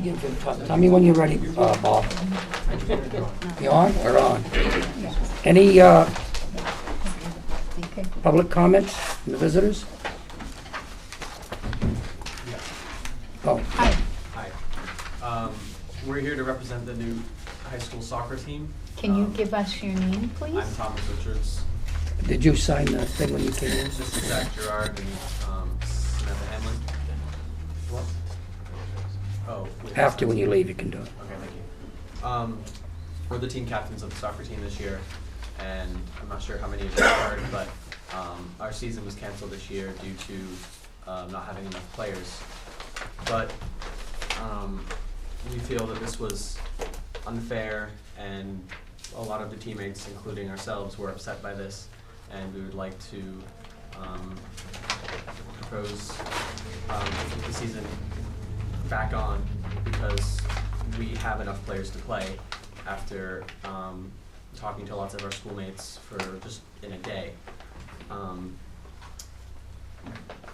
Tell me when you're ready, Bob. You on? We're on. Any public comments from the visitors? Oh, Hi. We're here to represent the new high school soccer team. Can you give us your name, please? I'm Thomas Richards. did you sign the thing when you came in? This is Zach Gerard and Samantha Hanlon. What? Oh. wait, After, when you leave, you can do it. Okay, thank you. We're the team captains of the soccer team this year, and I'm not sure how many of you have heard, but our season was canceled this year due to not having enough players. But we feel that this was unfair, and a lot of the teammates, including ourselves, were upset by this, and we would like to propose to keep the season back on because we have enough players to play after talking to lots of our schoolmates for just in a day.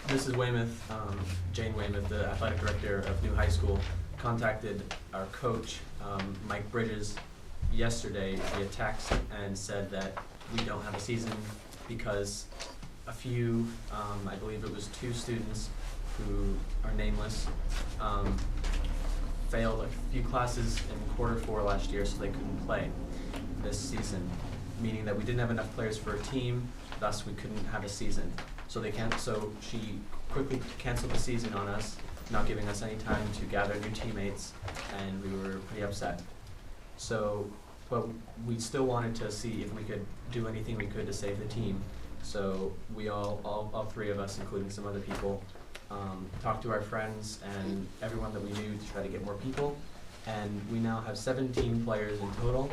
Mrs. Weymouth, Jane Weymouth, the athletic director of New High School, contacted our coach, Mike Bridges, yesterday via text and said that we don't have a season because a few, I believe it was 2 students who are nameless, failed a few classes in Q4 last year, so they couldn't play this season, meaning that we didn't have enough players for a team, thus we couldn't have a season. So she quickly canceled the season on us, not giving us any time to gather new teammates, and we were pretty upset. So, but we still wanted to see if we could do anything we could to save the team. So we all 3 of us, including some other people, talked to our friends and everyone that we knew to try to get more people. And we now have 17 players in total.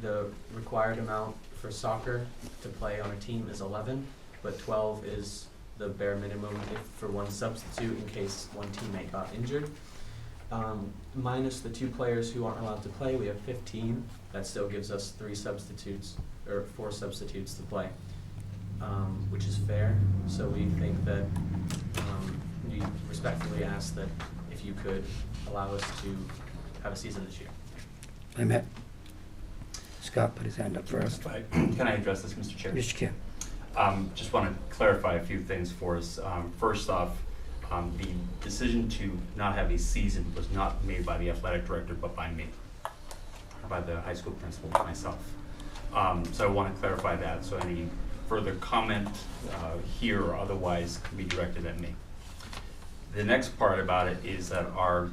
The required amount for soccer to play on a team is 11, but 12 is the bare minimum for one substitute in case one teammate got injured. Minus the 2 players who aren't allowed to play, we have 15. That still gives us 3 substitutes, or 4 substitutes to play, which is fair. So we think that we respectfully ask that if you could allow us to have a season this year. I met. Scott put his hand up first. Can I address this, Mr. Chair? Yes, you can. Just want to clarify a few things for us. First off, the decision to not have a season was not made by the athletic director, but by me, by the high school principal, myself. So I want to clarify that, so any further comment here or otherwise can be directed at me. The next part about it is that our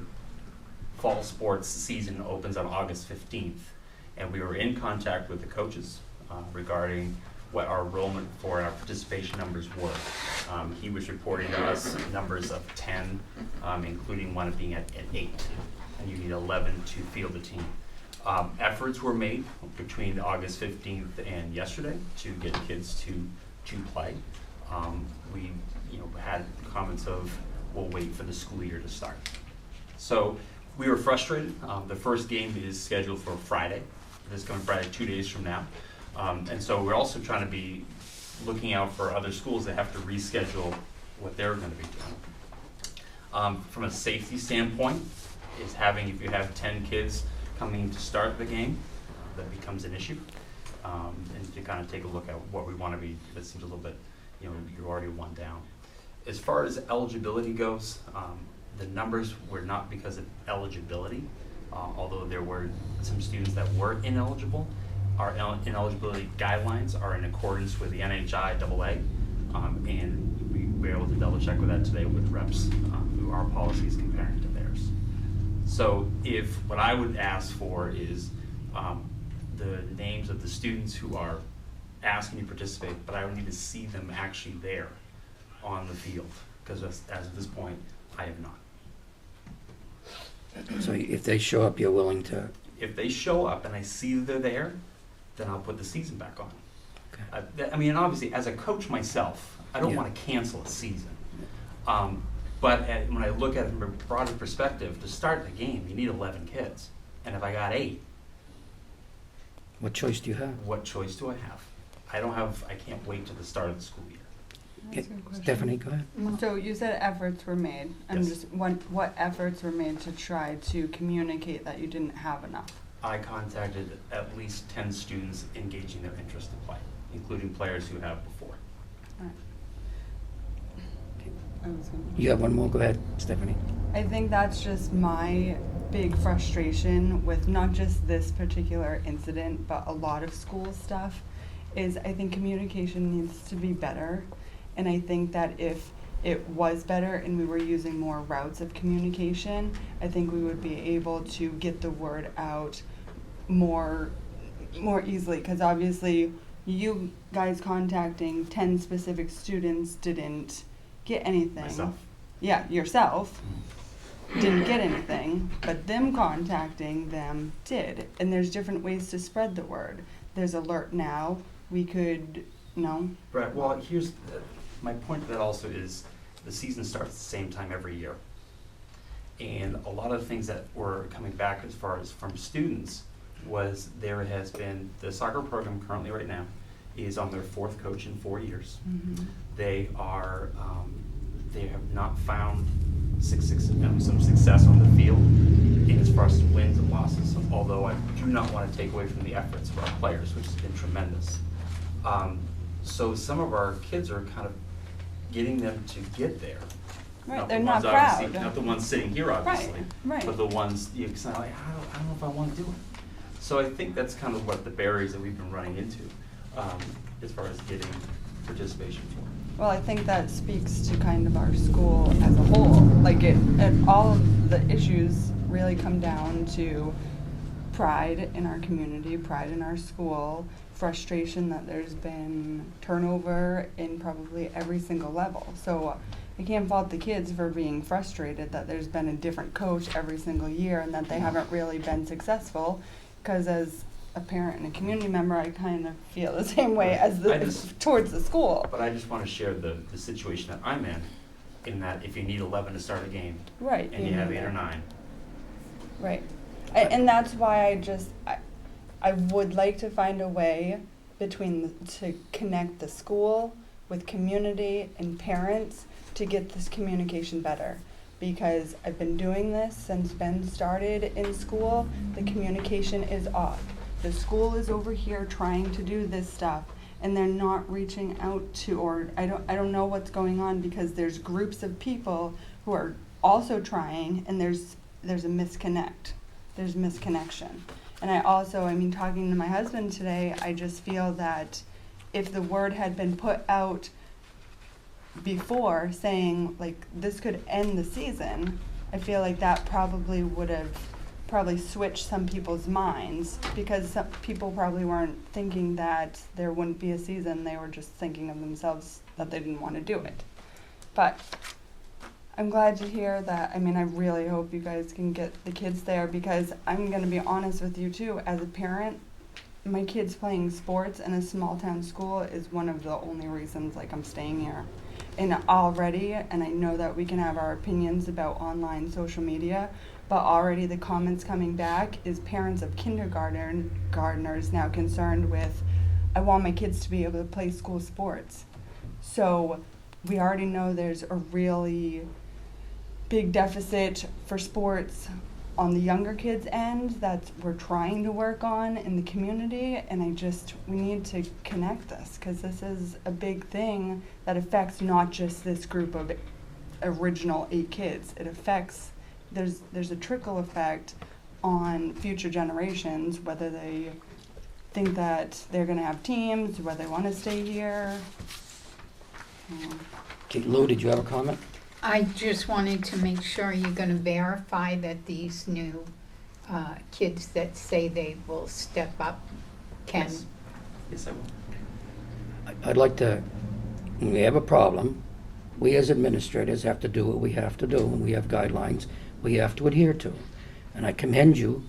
fall sports season opens on August 15th, and we were in contact with the coaches regarding what our enrollment for our participation numbers were. He was reporting to us numbers of 10, including one being at 8, and you need 11 to field the team. Efforts were made between August 15th and yesterday to get kids to play. We had comments of, we'll wait for the school year to start. So we were frustrated. The first game is scheduled for Friday. This coming Friday, 2 days from now. And so we're also trying to be looking out for other schools that have to reschedule what they're going to be doing. From a safety standpoint, is if you have 10 kids coming to start the game, that becomes an issue. And to kind of take a look at what we want to be, that seems a little bit, you're already 1 down. As far as eligibility goes, the numbers were not because of eligibility, although there were some students that were ineligible. Our ineligibility guidelines are in accordance with the NHI AA, and we were able to double check with that today with reps who our policies comparing to theirs. So what I would ask for is the names of the students who are asking to participate, but I would need to see them actually there on the field, because as of this point, I have not. So if they show up, you're willing to? If they show up and I see they're there, then I'll put the season back on. Okay. I mean, obviously, as a coach myself, I don't want to cancel a season. But when I look at it from a broader perspective, to start the game, you need 11 kids. And if I got 8, What choice do you have? what choice do I have? I can't wait till the start of the school year. That's a good question. Stephanie, go ahead. So you said efforts were made. I'm Yes. just, what efforts were made to try to communicate that you didn't have enough? I contacted at least 10 students engaging their interest to play, including players who have before. Right. I was gonna- You have one more? Go ahead, Stephanie. I think that's just my big frustration with not just this particular incident, but a lot of school stuff, is I think communication needs to be better. And I think that if it was better and we were using more routes of communication, I think we would be able to get the word out more easily. Because obviously you guys contacting 10 specific students didn't get anything. Myself. Yeah, yourself didn't get anything, but them contacting them did. And there's different ways to spread the word. There's Alert Now. We could, Right, well, here's, my point to that also is, the season starts at the same time every year. And a lot of the things that were coming back as far as from students was there has been, the soccer program currently right now is on their 4th coach in 4 years. They are, they have not found some success on the field in as far as wins and losses, although I do not want to take away from the efforts of our players, which has been tremendous. So some of our kids are kind of getting them to get there. right, the they're not ones obviously- proud. Not the ones sitting here, obviously. Right. But the ones, you kind of like, I don't know if I want to do it. So I think that's kind of what the barriers that we've been running into, as far as getting participation for. Well, I think that speaks to kind of our school as a whole. Like all of the issues really come down to pride in our community, pride in our school, frustration that there's been turnover in probably every single level. So I can't fault the kids for being frustrated that there's been a different coach every single year and that they haven't really been successful. Because as a parent and a community member, I kind of feel the same way as towards the school. But I just want to share the situation that I'm in that if you need 11 to start a game, Right. and you have 8 or 9, Right. And that's why I would like to find a way to connect the school with community and parents to get this communication better. Because I've been doing this since Ben started in school, the communication is off. The school is over here trying to do this stuff and they're not reaching out to, or I don't know what's going on, because there's groups of people who are also trying and there's a misconnect. There's misconnection. And talking to my husband today, I just feel that if the word had been put out before saying like this could end the season, I feel like that probably would have switched some people's minds, because some people probably weren't thinking that there wouldn't be a season. They were just thinking of themselves that they didn't want to do it. But I'm glad to hear that. I really hope you guys can get the kids there, because I'm going to be honest with you too, as a parent, my kids playing sports in a small town school is one of the only reasons I'm staying here. And I know that we can have our opinions about online social media, but already the comments coming back is parents of kindergartners now concerned with, I want my kids to be able to play school sports. So we already know there's a really big deficit for sports on the younger kids' end that we're trying to work on in the community, and we need to connect this, because this is a big thing that affects not just this group of original 8 kids. It affects, there's a trickle effect on future generations, whether they think that they're going to have teams, whether they want to stay here. Okay, Lou, did you have a comment? I just wanted to make sure you're going to verify that these new kids that say they will step up can. Yes, I will. I'd like to, when we have a problem, we as administrators have to do what we have to do, and we have guidelines we have to adhere to. And I commend you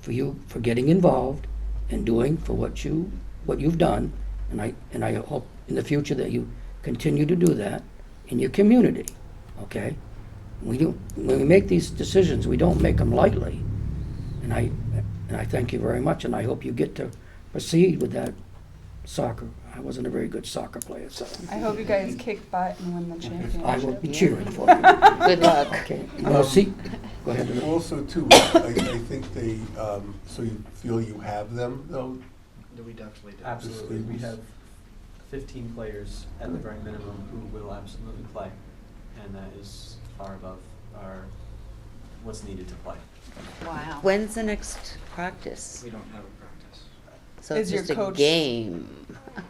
for getting involved and doing for what you've done, and I hope in the future that you continue to do that in your community. Okay? When we make these decisions, we don't make them lightly. And I thank you very much, and I hope you get to proceed with that soccer I wasn't a very good soccer player, so I hope you guys kick butt and win the championship. I will be cheering for you. Good luck. Okay, well, see, go ahead. Denise. Also, too, I think they, so you feel you have them, though? We definitely do. Absolutely, we students. have 15 players at the very minimum who will absolutely play, and that is far above what's needed to play. Wow. When's the next practice? We don't have a practice. So Is it's your just a coach- game.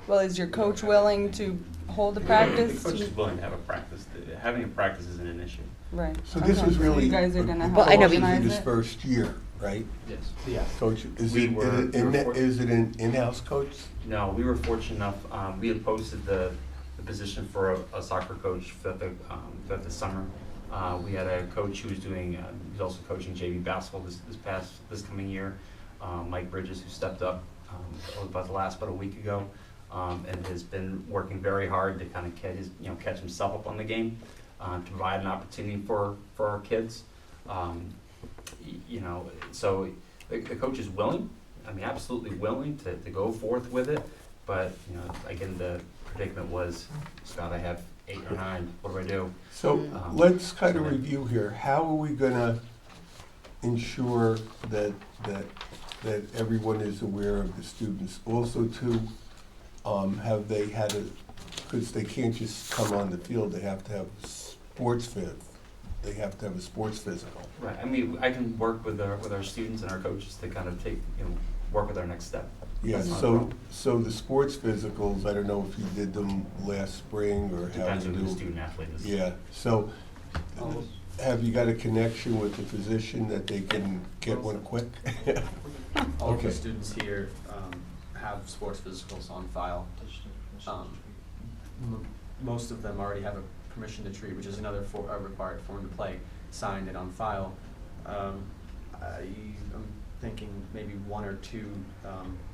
Well, is your coach willing to hold a The practice? coach is willing to have a practice. Having a practice isn't an issue. Right. So this Okay, was so really. you guys are gonna Well, I know, help but- in organize his it? first year, right? Yes. Yeah. Coach, is We it, were- we were is it an in-house coach? No, we were fortunate enough, we had posted the position for a soccer coach throughout the summer. We had a coach who was doing, he's also coaching JV basketball this coming year. Mike Bridges, who stepped up about a week ago, and has been working very hard to kind of catch himself up on the game, to provide an opportunity for our kids. So the coach is willing, absolutely willing to go forth with it, but, again, the predicament was, Scott, I have 8 or 9, what do I do? So Um, let's kind of so- review here. How are we gonna ensure that everyone is aware of the students? Also, too, have they had because they can't just come on the field, they have to have they have to have a sports physical. Right, I can work with our students and our coaches to kind of work with our next step. Yeah, That's not a so, problem. so the sports physicals, I don't know if you did them last spring or how Depends you on who the do. student athlete is. Yeah, so Oh. have you got a connection with the physician that they can get one quick? All of Okay. the students here have sports physicals on file. Most of them already have a permission to treat, which is another required form to play, signed and on file. I'm thinking maybe 1 or 2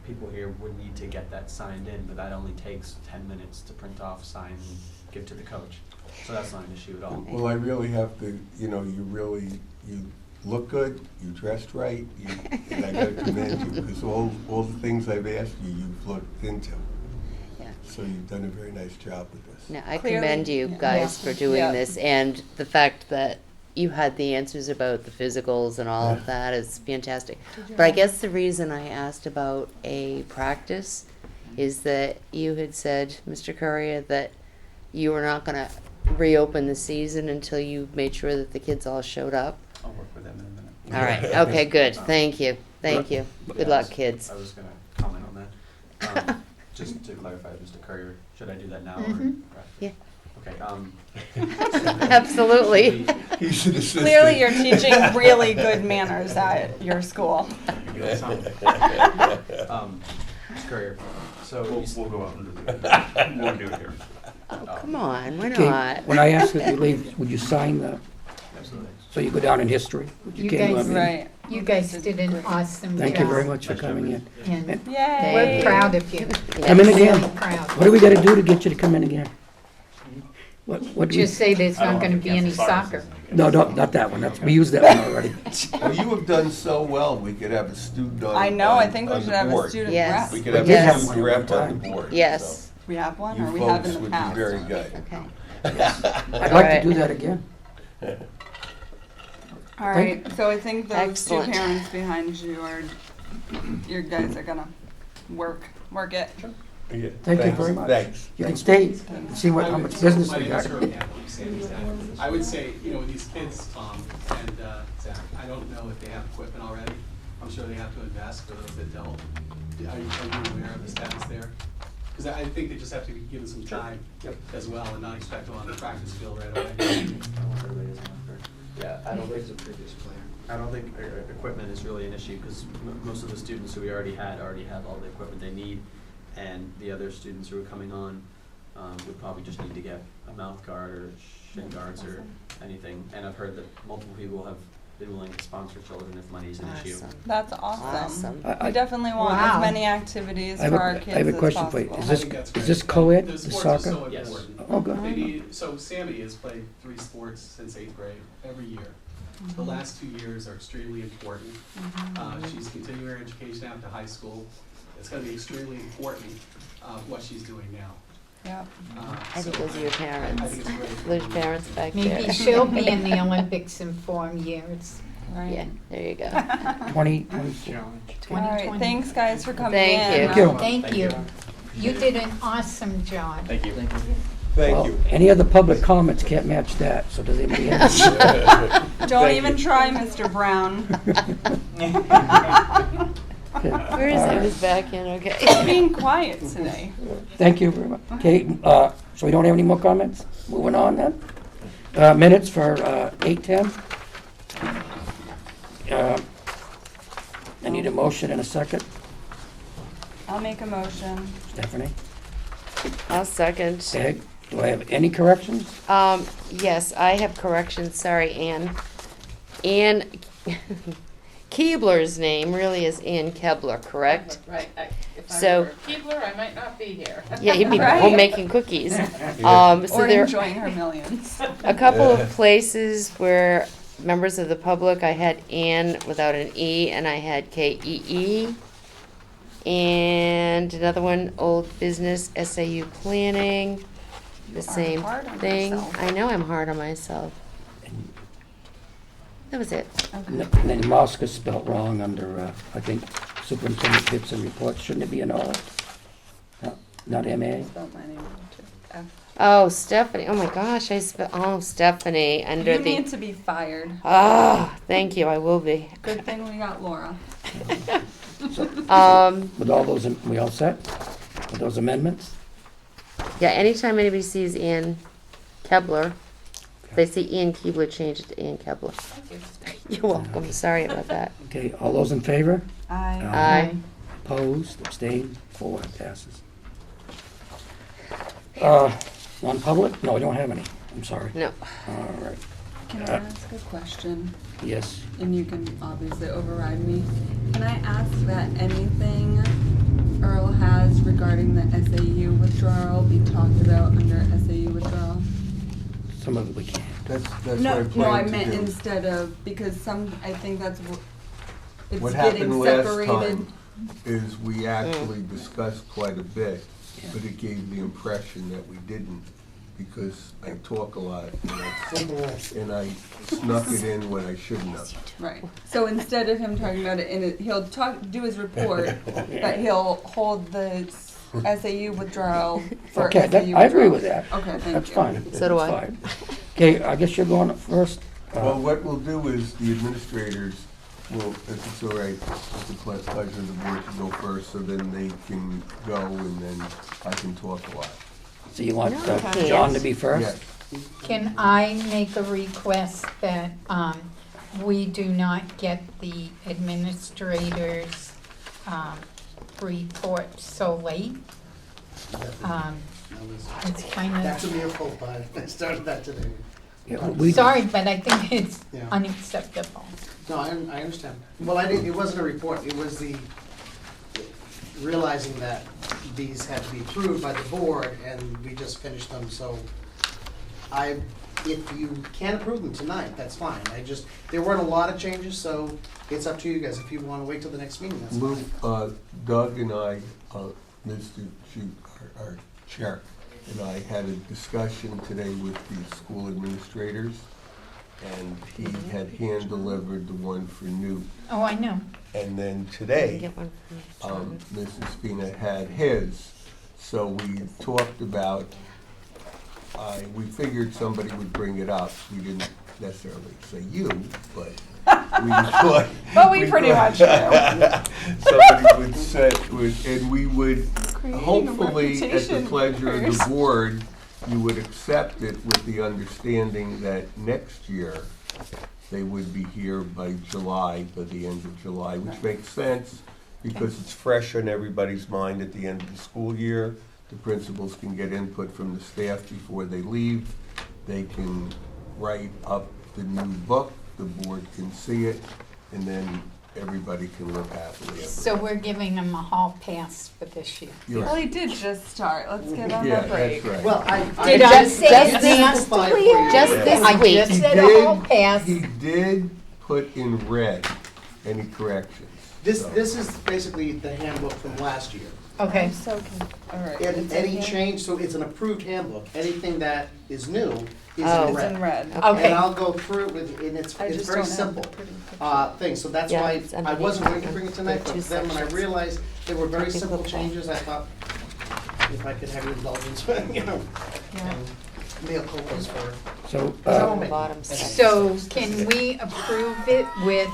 people here would need to get that signed in, but that only takes 10 minutes to print off, sign, and give to the coach. So that's not an issue at all. Well, I really have to, you look good, you dressed right, and I gotta commend you, because all the things I've asked you, you've looked into. Yeah. So you've done a very nice job with this. No, I Clearly, commend you yeah. guys Yeah. for doing Yeah. this, and the fact that you had the answers about the physicals and all of that is fantastic. But I guess the reason I asked about a practice is that you had said, Mr. Courier, that you were not gonna reopen the season until you made sure that the kids all showed up. I'll work with them in a minute. All right, okay, good, thank you, thank you. Good Yeah, luck, kids. I was gonna comment on that. Just to clarify, Mr. Courier, should I do that now or? Mhm. Yeah. Okay, Absolutely. He's an assistant. Clearly, you're teaching really good manners at your school. Mr. Courier, so you We'll go out and do it. We'll do it here. Come on, why Okay, not? when I ask that you leave, would you sign the, Absolutely. so you go down in history? Would You came guys- on in? Right. You guys did an awesome job. Thank you very much for Nice job, coming Ruth. in. And Yay. we're proud of you. Come in again. Really proud. What do we gotta do to get you to come in again? What do we? Just say there's I don't not want gonna to be any cancel soccer. season again. No, not that one. We used that one already. Well, you have done so well, we could have a student on. I know, I on- think we on should the have a board. student Yes. rep. We could We have did a have student one rep one on time. the board. Yes, We have one, So or you we have folks in the would past? be very good. okay. I'd like to do that again. All right, so I think those Excellent. 2 parents behind you are, you guys are gonna work it. Yeah, Thank you thanks, very much. Thanks. You can stay and see how much business we got. I would say, with these kids, Tom and Zach, I don't know if they have equipment already. I'm sure they have to invest, for those that don't. Are you aware of the status there? Because I think they just have to be given some time as well and not expect them on the practice field right away. Yeah, I don't think equipment is really an issue, because most of the students who we already have all the equipment they need, and the other students who are coming on would probably just need to get a mouth guard or shin guards or anything. And I've heard that multiple people have been willing to sponsor children if money is an issue. Awesome. That's awesome. Awesome. We definitely want Wow. as many activities I have for a- our I kids have a as question for you. possible. Is I this- think that's is great. this co-ed, The the sports soccer? is so Yes. important. Oh, good. They need, so Sammy has played 3 sports since 8th grade, every year. The last 2 years are extremely important. She's continuing her education after high school. it's gonna be extremely important, what she's doing now. Yep. I think So those are your I parents. think it's great. There's parents back there. Maybe she'll be in the Olympics in 4 years. Right. Yeah, there you go. 2022. All right, 2020. thank guys for coming Thank in. you. Thank you. Thank you. You did an awesome job. Thank you. Thank Well, you. any other public comments can't match that, so does anybody have? Don't even try, Mr. Brown. Where is it? It was back in, okay. He's being quiet today. Thank you very much. Okay, so we don't have any more comments? Moving on then. Minutes for 8:10. I need a motion and a second. I'll make a motion. Stephanie? I'll second. Peg? Do I have any corrections? Yes, I have corrections, sorry, Ann. Ann Keebler's name really is Ann Kebler, correct? Right, if I So- were Keebler, I might not be here. Yeah, you'd be Right. home making cookies. Or So there enjoying her millions. a couple of places where members of the public, I had Ann without an E and I had K-E-E. And another one, old business, SAU planning, the are same hard on thing. yourself. I know I'm hard on myself. That was it. And then Mosca spelt wrong under, I think, superintendent tips and reports. Shouldn't it be an O? No, not M-A? Spelled my name wrong, too. F. Oh, Stephanie, oh my gosh, Stephanie, under You need the, to be fired. thank you, I will be. Good thing we got Laura. With all those, we all set? With those amendments? Yeah, anytime anybody sees Ann Kebler, if they see Ian Keebler, change it to Ann Kebler. You're welcome, sorry about that. Okay, all those in favor? I. Aye. Opposed, abstained, 4, passes. Non-public? No, we don't have any. I'm sorry. No, All right, Can I ask a question? yes. And you can obviously override me. Can I ask that anything Earl has regarding the SAU withdrawal be talked about under SAU withdrawal? Some of it we can't. That's what I No, I plan to meant do. instead of, because I think that's, it's What getting happened last separated. time is we actually discussed quite a bit, but it gave the impression that we didn't, because I talk a lot, and I snuck it in when I shouldn't have. Right. So instead of him talking about it, he'll do his report, but he'll hold the SAU withdrawal for Okay, SAU that- withdrawal. I agree with that. Okay, thank you. That's fine. So do That's I. fine. Okay, I guess you're going first. Well, what we'll do is the administrators will, if it's all right, it's the pleasure of the board to go first, so then they can go, and then I can talk a lot. So you want No, okay. John to be first? Yes. Can I make a request that we do not get the administrators' report so late? It's kind That's a of, mere culpa. I started that today. Yeah, we- sorry, but I think it's Yeah. unacceptable. No, I understand. Well, it wasn't a report, it was the realizing that these had to be approved by the board, and we just finished them, so if you can approve them tonight, that's fine. There weren't a lot of changes, so it's up to you guys. If you wanna wait till the next meeting, that's Lou, fine. Doug and I, Mr. Chu, our chair, and I had a discussion today with the school administrators, and he had hand-delivered the one for Newt. Oh, I know. And then I can today, get one from John. Mrs. Spina had his, so we talked about, we figured somebody would bring it up. We didn't necessarily say you, but we thought. But we pretty much do. Somebody would say, and we would, Creating a hopefully, at the reputation pleasure of the first. board, you would accept it with the understanding that next year, they would be here by July, by the end of July, which makes sense, because it's fresh on everybody's mind at the end of the school year. The principals can get input from the staff before they leave. They can write up the new book, the board can see it, and then everybody can live happily ever So we're giving them a hall pass for this year. You're Well, right. he did just start. Let's get on Yeah, the break. that's right. Well, Did I Just- say just it the- fast, Just clear? Just this I week. just said a hall pass. He did put in red any corrections. This is basically the handbook from last year. Okay, I'm so all right. And It's in any here? change, so it's an approved handbook. Anything that is new is Oh. in It's in red. red. Okay. And I'll go through it with, and it's I just very don't have simple. the pretty picture. Thing, so that's Yeah, why it's I underneath wasn't that going to one. bring it tonight, The but two then when I sections. realized they were very Technical simple fact. changes, I thought, if I could have your indulgence, you know, Yeah. and meal copas for So, troublemaking. Bottom section. so can we approve it with,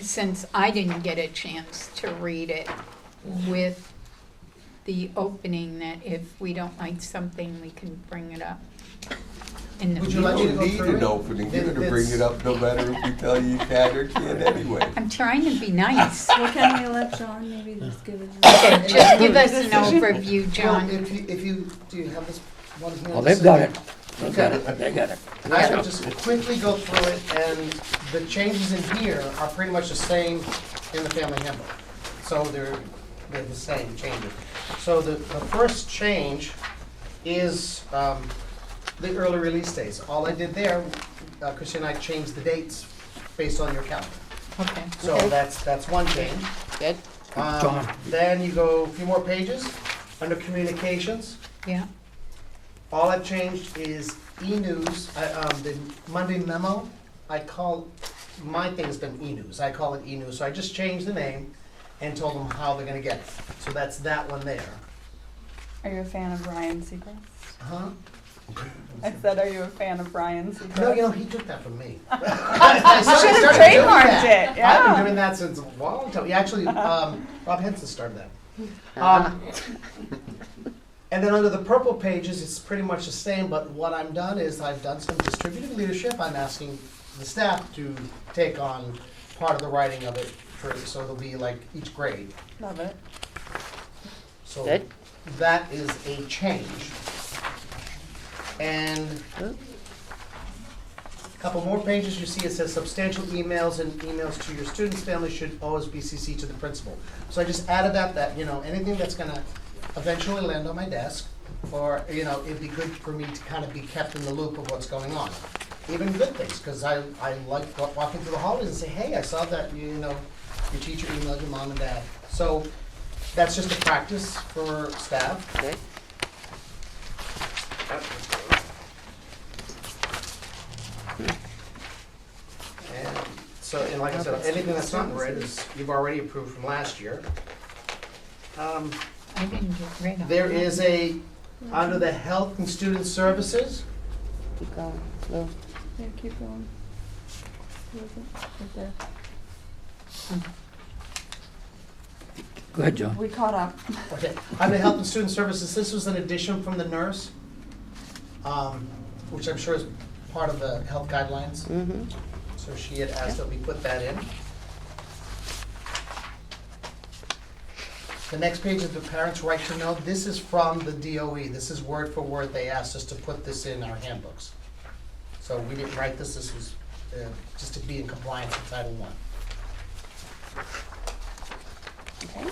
since I didn't get a chance to read it, with the opening that if we don't like something, we can bring it up in the Would you You like me to don't go need through an it? opening, you're gonna bring It's- it up no matter if we tell you you can or can't anyway. I'm trying to be nice. Well, can we let John maybe just give it? Okay, just give us an overview, Well, John. if you, do you have this one here? well, they've got it. They've got it. They got it. I will just quickly go through it, and the changes in here are pretty much the same in the family handbook. So they're the same changes. So the first change is the early release dates. All I did there, Christian and I changed the dates based on your calendar. Okay. So Okay. that's one change. Good. John. Then you go a few more pages, under communications. Yeah, All I've changed is e-news, the Monday memo, my thing has been e-news, I call it e-news, so I just changed the name and told them how they're gonna get it. So that's that one there. Are you a fan of Ryan Seacrest? Huh? I said, are you a fan of Ryan Seacrest? No, you know, he took that from me. You should have trademarked it, I've yeah. been doing that since a long time. Actually, Rob Henson started that. And then under the purple pages, it's pretty much the same, but what I've done is I've done some distributive leadership. I'm asking the staff to take on part of the writing of it, so it'll be like each grade. Love it. So Good. that is a change. And Good. a couple more pages, you see it says substantial emails and emails to your students' families should always be CC'd to the principal. So I just added that, you know, anything that's gonna eventually land on my desk, or, you know, it'd be good for me to kind of be kept in the loop of what's going on. Even good things, because I like walking through the hallways and say, hey, I saw that, you know, your teacher emailed your mom and dad. So that's just a practice for staff. Good. And so, and like I said, anything that's not in red is, you've already approved from last year. I didn't get rid of it. There is under the health and student services, Keep going. Lou. Yeah, keep going. Who is it? Right there. Go ahead, John. We caught up. okay, under health and student services, this was an addition from the nurse, which I'm sure is part of the health guidelines. Mm-hmm. So she had asked that we put that in. The next page is the parents' right to know. This is from the DOE. This is word for word. They asked us to put this in our handbooks. So we didn't write this. This was just to be in compliance with Title I. Okay.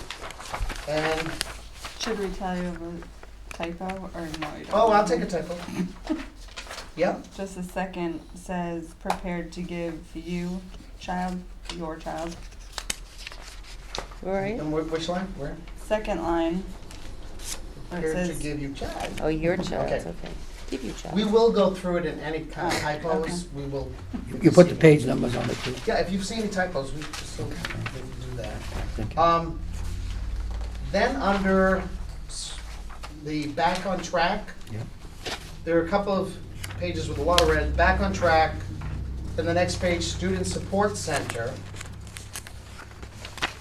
And, Should we tell you of a typo or no? You don't oh, I'll want take a to? typo. Yep. Just a second says prepared to give you child, your child. Where are you? And which line? Where? Second line. Where it Prepared to says give you child. Oh, your child. Okay. Okay. Give you child. We will go through it in any kind of Oh, typos. We will. You put the page numbers on it too. Yeah, if you see any typos, we just so we can do that. Thank you. Then under the back on track, Yep. there are a couple of pages with a lot of red. Back on track, then the next page, Student Support Center.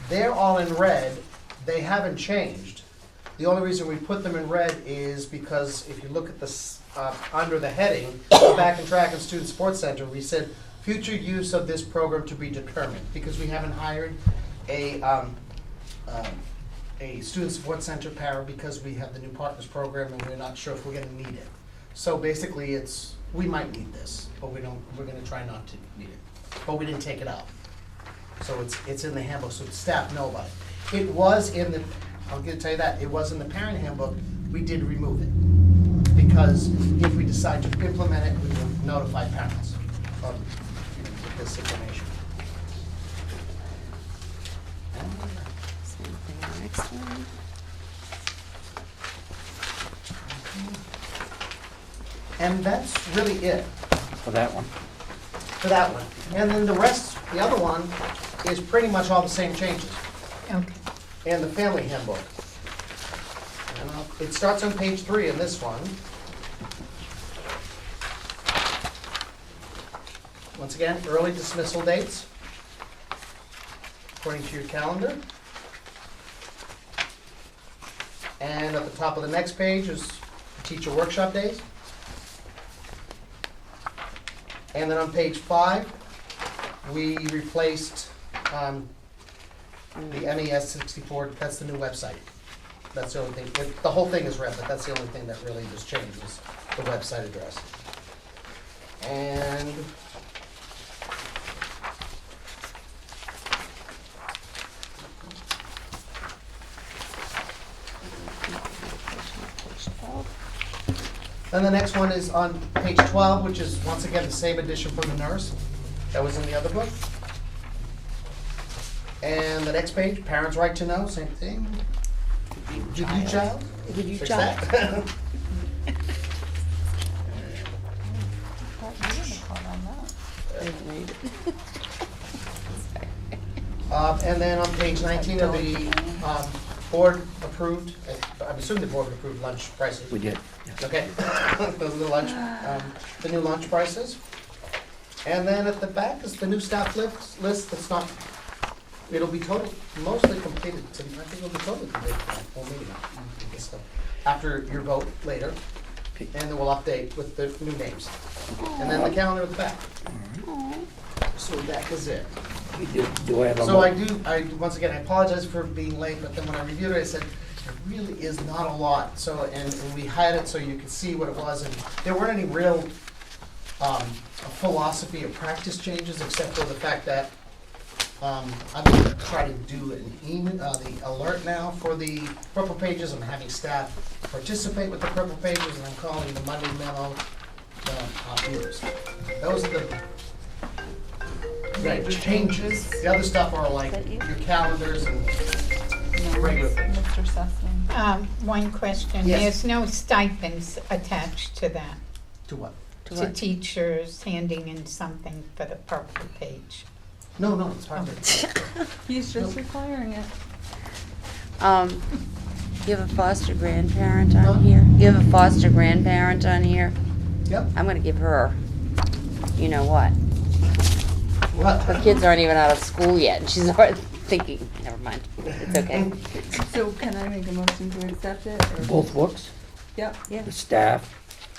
They're all in red. They haven't changed. The only reason we put them in red is because if you look at this, under the heading, Back on Track and Student Support Center, we said future use of this program to be determined, because we haven't hired a student support center para because we have the new partners program and we're not sure if we're gonna need it. So basically we might need this, but we're gonna try not to need it. But we didn't take it out. So it's in the handbook, so the staff know about it. It was in the, I'll tell you that, it was in the parent handbook, we did remove it. Because if we decide to implement it, we will notify parents of this information. next one. And that's really it For that one. for that one. And then the rest, the other one, is pretty much all the same changes. Okay. And the family handbook. And it starts on page 3 in this one. Once again, early dismissal dates, according to your calendar. And at the top of the next page is teacher workshop days. And then on page 5, we replaced the MES 64, that's the new website. That's the only thing, the whole thing is red, but that's the only thing that really just changed was the website address. And then the next one is on page 12, which is once again the same addition from the nurse that was in the other book. And the next page, parents' right to know, same thing. Give you child. Give you Fix child. that. And then on page 19 of the board approved, I'm assuming the board approved lunch prices. We did. Yes. Okay, those are the lunch, the new lunch prices. And then at the back is the new staff list that's not, it'll be mostly completed, I think it'll be totally completed for that whole meeting. I guess so. After your vote later, and then we'll update with the new names. And then the calendar at the back. So that is it. Do I have a? So once again, I apologize for being late, but then when I reviewed it, I said, there really is not a lot. So, and we had it so you could see what it was, and there weren't any real philosophy or practice changes, except for the fact that I'm going to try to do an email, the alert now for the purple pages. I'm having staff participate with the purple pages, and I'm calling the Monday memo viewers. Those are the changes. The other stuff are like your calendars and regular things. Mr. Sussman. One question, Yes. there's no stipends attached to that, To what? to teachers handing in something for the purple page. No, it's part of it. He's just requiring it. You have a foster grandparent on here? You have a foster grandparent on here? Yep. I'm gonna give her, you know what? What? Her kids aren't even out of school yet, and she's already thinking, never mind, it's okay. So can I make a motion to accept it? Or? Both books, Yep, Yeah, the staff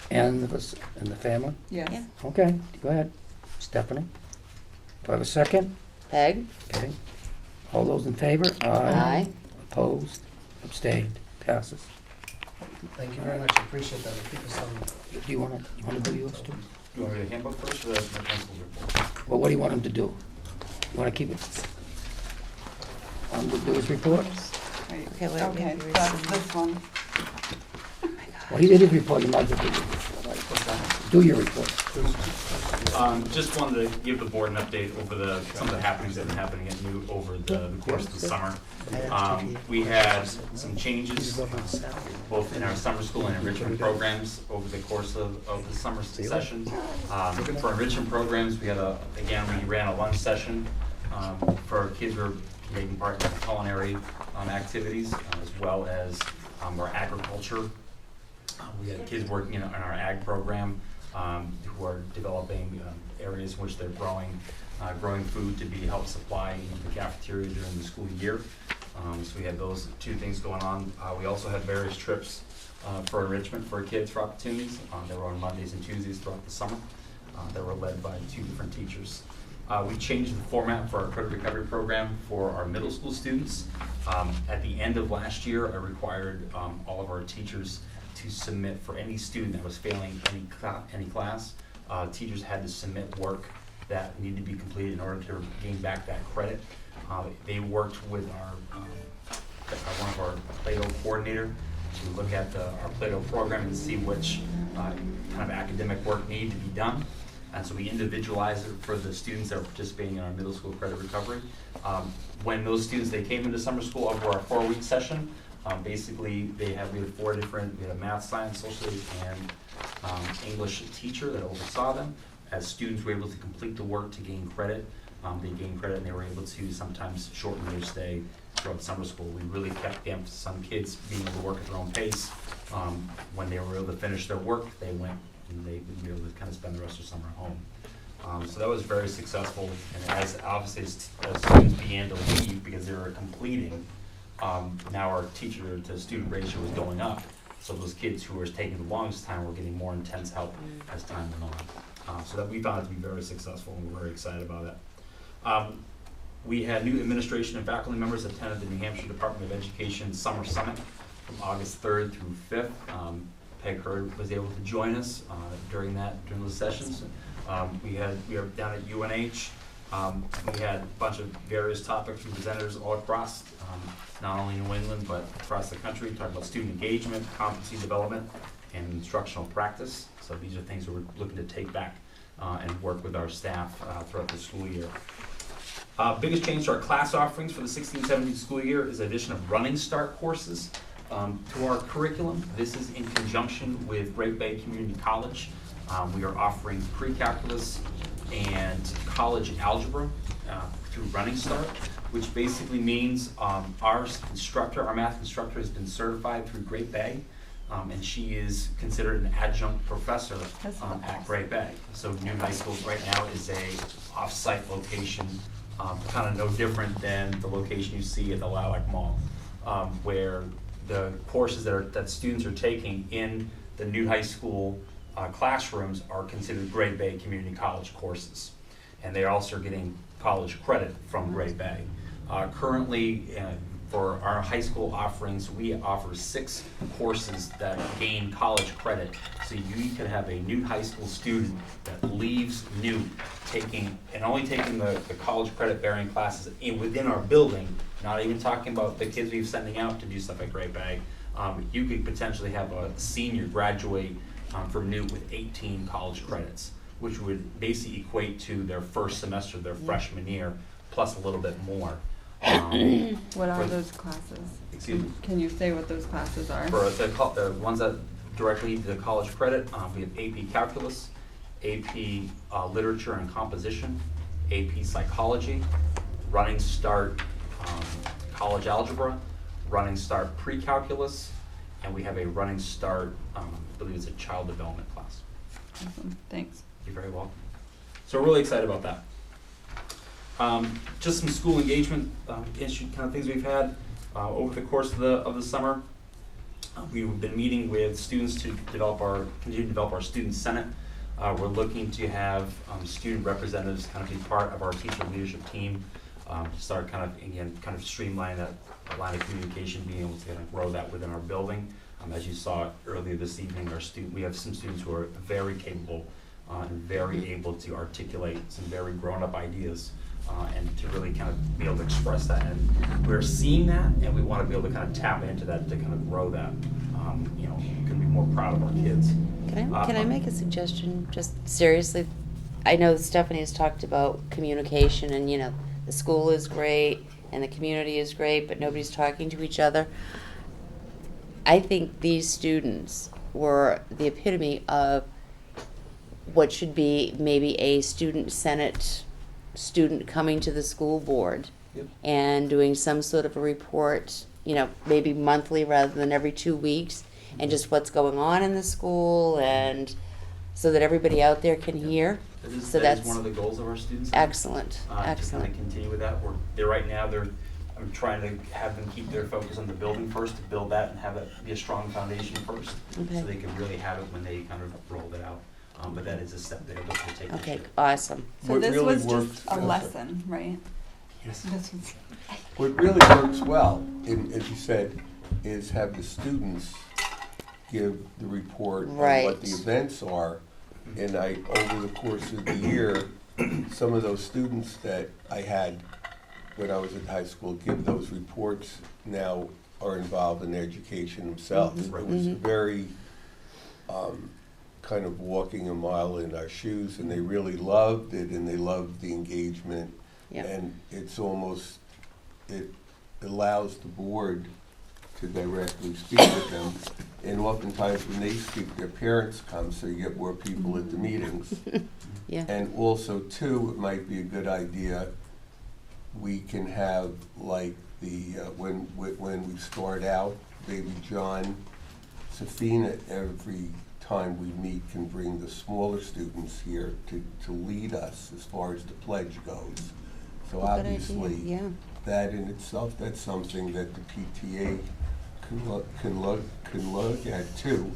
and the family? yes. Yeah. Okay, go ahead. Stephanie? Do I have a second? Peg? Okay. All those in favor? Aye. Opposed? Abstained? Passes. Thank you very much, I appreciate that. It'll keep us on. Do you want to do yours too? Do you want me to handbook first or the principal's report? Well, what do you want him to do? You want to keep it? Want him to do his report? Right. Okay, wait, Okay, wait, that's wait. this one. Well, he did his report, you might as well do your report. Do your report. Just wanted to give the board an update over some of the happenings that have been happening at Newt over the course of the summer. We had some changes, both in our summer school and enrichment programs over the course of the summer session. For enrichment programs, we ran a lunch session for kids who are taking part in culinary activities, as well as our agriculture. We had kids working in our ag program who are developing areas in which they're growing food to be helped supply into the cafeteria during the school year. So we had those two things going on. We also had various trips for enrichment for kids for opportunities. They were on Mondays and Tuesdays throughout the summer. They were led by 2 different teachers. We changed the format for our credit recovery program for our middle school students. At the end of last year, I required all of our teachers to submit for any student that was failing any class. Teachers had to submit work that needed to be completed in order to gain back that credit. They worked with one of our Plato coordinator to look at our Plato program and see which kind of academic work needed to be done. And so we individualize it for the students that are participating in our middle school credit recovery. When those students, they came into summer school over our 4-week session, basically we had a math, science, social studies, and English teacher that oversaw them. As students were able to complete the work to gain credit, they gained credit and they were able to sometimes shorten their stay throughout summer school. We really kept the emphasis on kids being able to work at their own pace. When they were able to finish their work, they went and they would be able to kind of spend the rest of summer at home. So that was very successful, and as obviously as students began to leave because they were completing, now our teacher to student ratio was going up. So those kids who were taking the longest time were getting more intense help as time went on. So that we found it to be very successful, and we're very excited about it. We had new administration and faculty members attended the New Hampshire Department of Education Summer Summit from August 3rd through 5th. Peg Hurd was able to join us during those sessions. We are down at UNH. We had a bunch of various topics from presenters all across, not only New England, but across the country, talking about student engagement, competency development, and instructional practice. So these are things that we're looking to take back and work with our staff throughout the school year. Biggest change to our class offerings for the 16-17 school year is the addition of Running Start courses to our curriculum. This is in conjunction with Great Bay Community College. We are offering pre-calculus and college algebra through Running Start, which basically means our math instructor has been certified through Great Bay, and she is considered an adjunct professor at Great Bay. So New High School right now is a off-site location, kind of no different than the location you see at the Lilac Mall, where the courses that students are taking in the New High School classrooms are considered Great Bay Community College courses. And they also are getting college credit from Great Bay. Currently, for our high school offerings, we offer 6 courses that gain college credit. So you could have a new high school student that leaves new only taking the college credit bearing classes within our building, not even talking about the kids we're sending out to do stuff at Great Bay. You could potentially have a senior graduate from new with 18 college credits, which would basically equate to their first semester of their freshman year, plus a little bit more. What are those classes? Excuse me? Can you say what those classes are? For the ones that directly lead to college credit, we have AP Calculus, AP Literature and Composition, AP Psychology, Running Start College Algebra, Running Start Pre-Calculus, and we have a Running Start, I believe it's a Child Development class. Awesome, thanks. You're very welcome. So we're really excited about that. Just some school engagement issue kind of things we've had over the course of the summer. We've been meeting with students to continue to develop our student senate. We're looking to have student representatives kind of be part of our teacher leadership team to start kind of streamline that line of communication, being able to kind of grow that within our building. As you saw earlier this evening, we have some students who are very capable and very able to articulate some very grown-up ideas. And to really kind of be able to express that, and we're seeing that, and we want to be able to kind of tap into that to kind of grow that. Can be more proud of our kids. Can I make a suggestion? Just seriously, I know Stephanie has talked about communication, and the school is great and the community is great, but nobody's talking to each other. I think these students were the epitome of what should be maybe a student senate student coming to the school board. Yep. And doing some sort of a report, maybe monthly rather than every 2 weeks, and just what's going on in the school, and so that everybody out there can hear. That is one of the goals of our students. Excellent, To kind excellent. of continue with that. I'm trying to have them keep their focus on the building first, to build that and have it be a strong foundation first, Okay. so they can really have it when they kind of roll it out. But that is a step they're looking to take this Okay, year. awesome. So What this really was works- just a lesson, right? Yes. This was, What really works well, as you said, is have the students give the report on Right. what the events are. And over the course of the year, some of those students that I had when I was in high school give those reports now are involved in education themselves. Mhm. It was a very kind of walking a mile in our shoes, and they really loved it, and they loved the engagement. Yeah. And it's almost, it allows the board to directly speak with them. And oftentimes when they speak, their parents come, so you get more people at the meetings. Yeah. And also, too, it might be a good idea, we can have, like, when we start out, Baby John, Safina, every time we meet, can bring the smaller students here to lead us as far as the pledge goes. So Good idea, obviously, yeah. that in itself, that's something that the PTA can look at too.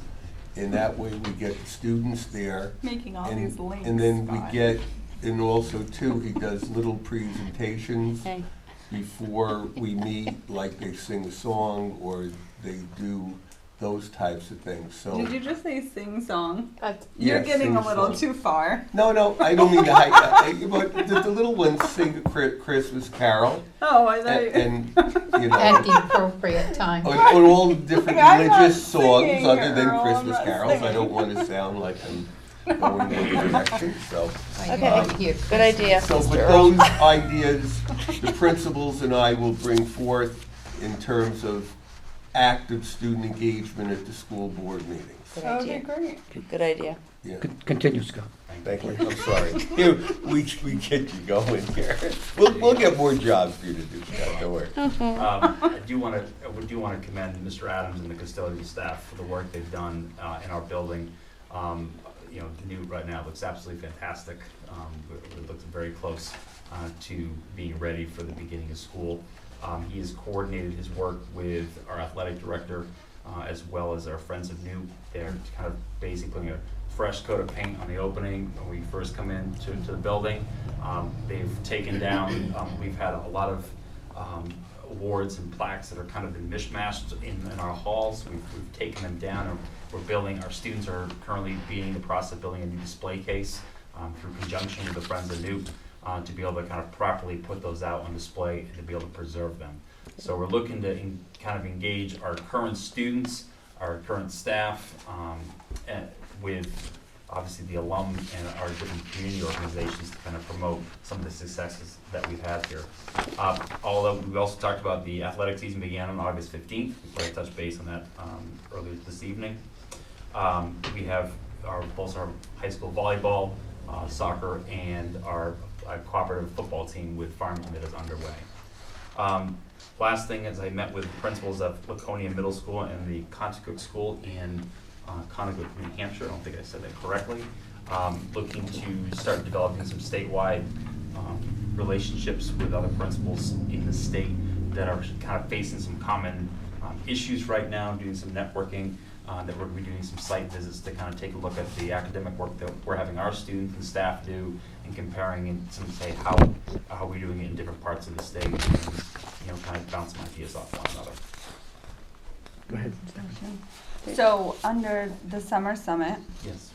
And that way we get the students there. Making all and- these links. And then we Scott. get, and also too, he does little presentations Hey. before we meet, like they sing a song or they do those types of things, so. Did you just say sing song? That's You're Yeah, getting sing a little song. too far. No, I don't mean but the little ones sing a Christmas carol, Oh, I thought and you at the know, appropriate time. on all the different I'm not religious songs singing, other than Earl, I'm Christmas not carols. I singing. don't want to sound like I'm going in one direction, so. I Okay. like to hear Good idea, So with Mr. Earl. those ideas, the principals and I will bring forth in terms of active student engagement at the school board meetings. Good That would be idea. great. Good idea. Yeah, Continue, Scott. thank you, I'm sorry. Here, we get you going here. We'll get more jobs for you to do, Scott, don't worry. I do want to commend Mr. Adams and the custodial staff for the work they've done in our building. You know, the new right now looks absolutely fantastic. It looks very close to being ready for the beginning of school. He has coordinated his work with our athletic director as well as our Friends of New. They're kind of basically putting a fresh coat of paint on the opening when we first come into the building. They've taken down, we've had a lot of awards and plaques that are kind of been mishmashed in our halls. We've taken them down, and we're building, our students are currently in the process of building a new display case through conjunction with the Friends of Newt to be able to kind of properly put those out on display and to be able to preserve them. So we're looking to kind of engage our current students, our current staff, and with obviously the alum and our different community organizations to kind of promote some of the successes that we've had here. Although we also talked about the athletic season began on August 15th. Before I touched base on that earlier this evening. We have both our high school volleyball, soccer, and our cooperative football team with Farmington that is underway. Last thing is I met with principals of Laconia Middle School and the Conticook School in Conticook, New Hampshire. I don't think I said that correctly. Looking to start developing some statewide relationships with other principals in the state that are kind of facing some common issues right now, doing some networking, that we're going to be doing some site visits to kind of take a look at the academic work that we're having our students and staff do, and comparing and some say how we're doing it in different parts of the state, and, you know, kind of bounce some ideas off one another. Go ahead. So under the summer summit, Yes.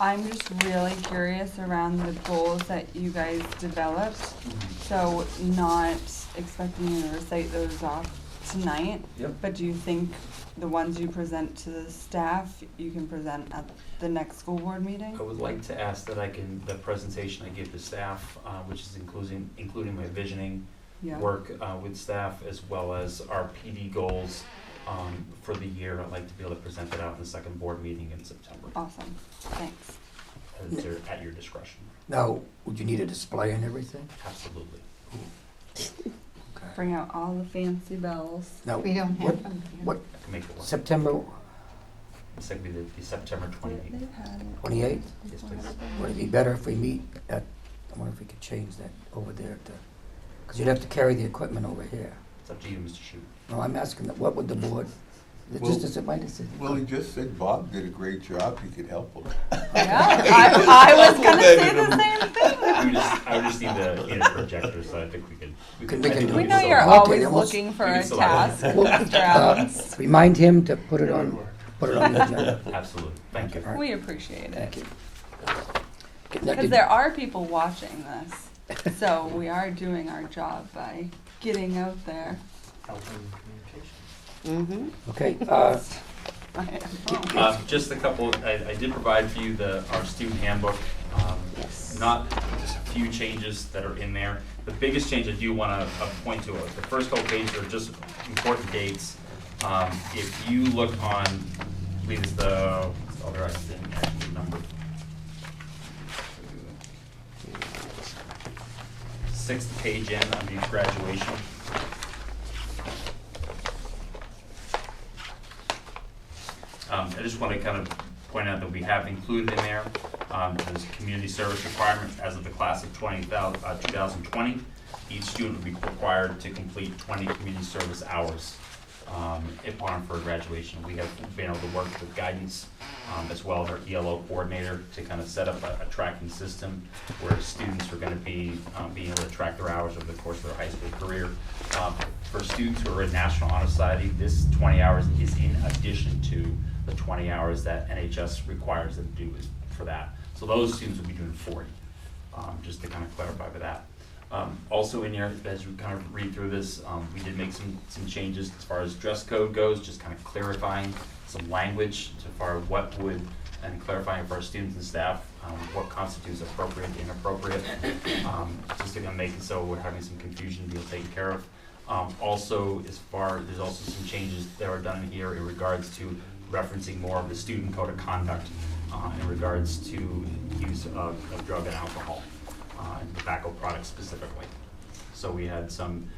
I'm just really curious around the goals that you guys developed. So not expecting you to recite those off tonight. Yep. But do you think the ones you present to the staff, you can present at the next school board meeting? I would like to ask that the presentation I give to staff, which is including my visioning Yeah. work with staff, as well as our PD goals for the year. I'd like to be able to present that out in the second board meeting in September, Awesome, thanks. as they're at your discretion. Now, would you need a display and everything? Absolutely. Okay. Bring out all the fancy bells. Now, We don't what, have them here. what, I can make it work. September It's going to be the September 28th. They've had it. 28th? Yes, please. Would it be better if we meet at, I wonder if we could change that over there to, because you'd have to carry the equipment over here. It's up to you, Mr. Shute. No, I'm asking, that what would the board, is it Well- just as it might have said? Well, he just said Bob did a great job, he could help him. Yeah, I was gonna say the same thing. I would just need a projector, so I think we could. We can I think do We it. know still- you're Okay, always then we'll- looking for we can a still have task, Well, Mr. Adams. Remind him to put it on the agenda. Absolutely. Thank you. All right. We appreciate it. Thank you. Because there are people watching this, so we are doing our job by getting out there. Mm-hmm. Okay, Just a couple, I did provide for you our student handbook. Yes. Not just a few changes that are in there. The biggest change I do want to point to, the first couple pages are just important dates. If you look on, I believe it's the, other I didn't actually number. 6th page in under graduation. I just want to kind of point out that we have included in there, there's a community service requirement as of the class of 2020. Each student will be required to complete 20 community service hours upon for graduation. We have been able to work with guidance as well as our ELO coordinator to kind of set up a tracking system where students are going to be being able to track their hours over the course of their high school career. For students who are in National Honor Society, this 20 hours is in addition to the 20 hours that NHS requires them to do for that. So those students will be doing 40, just to kind of clarify for that. Also in here, as you kind of read through this, we did make some changes as far as dress code goes, just kind of clarifying some language as far as what would, and clarifying for our students and staff what constitutes appropriate and inappropriate, just to kind of make it so we're having some confusion being taken care of. Also, there's also some changes that are done here in regards to referencing more of the student code of conduct in regards to use of drug and alcohol and tobacco products specifically. So we had some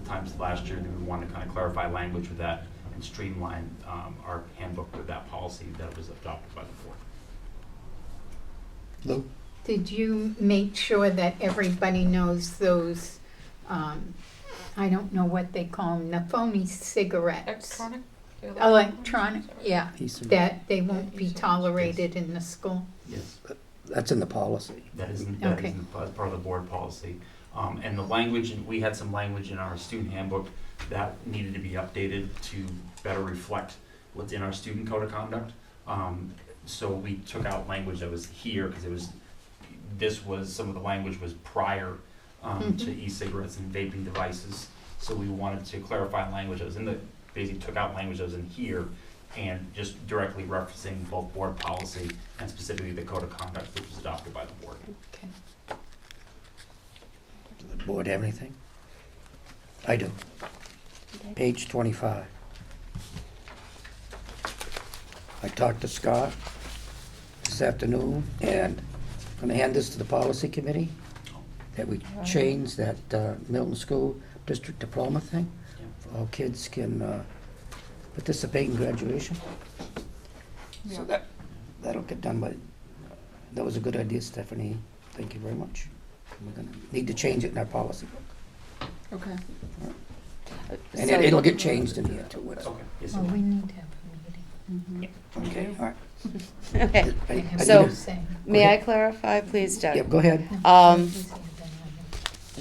times last year that we wanted to kind of clarify language with that and streamline our handbook with that policy that was adopted by the board. Lou? Did you make sure that everybody knows those, I don't know what they call them, the phony cigarettes? Electronic, yeah, that they won't be tolerated in the school? Yes. That's in the policy. That is Okay. part of the board policy. And the language, we had some language in our student handbook that needed to be updated to better reflect what's in our student code of conduct. So we took out language that was here because some of the language was prior to e-cigarettes and vaping devices. So we wanted to clarify language that was basically took out language that was in here and just directly referencing both board policy and specifically the code of conduct which was adopted by the board. Okay. Does the board have anything? I do. Page 25. I talked to Scott this afternoon, and I'm going to hand this to the policy committee, that we change that Milton School District Diploma thing. Yeah. All kids can participate in graduation. So that'll get done by, that was a good idea, Stephanie. Thank you very much. We're going to need to change it in our policy book. Okay. And So- it'll get changed in here too. Okay. Yes, Well, sir. we need to have a meeting. Okay, all right. Okay, I So- have to say. may Go I ahead. clarify, please, Doug? Yeah, go ahead.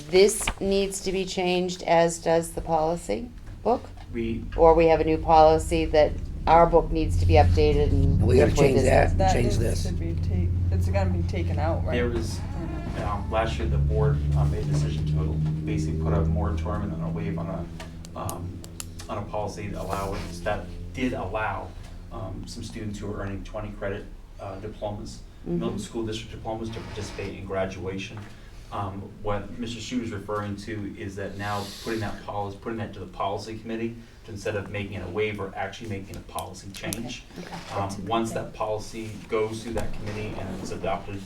This needs to be changed, as does the policy book? Or We have a new policy that our book needs to be updated and. We gotta therefore change this- that, change this. It's gonna be taken out, right? there was, last year the board made a decision to basically put a moratorium and then a waive on a policy that did allow some students who are earning 20 credit diplomas, Milton School District diplomas, to participate in graduation. What Mr. Shu is referring to is that now putting that to the policy committee, to instead of making it a waiver, actually making a policy change. Once that policy goes through that committee and it's adopted,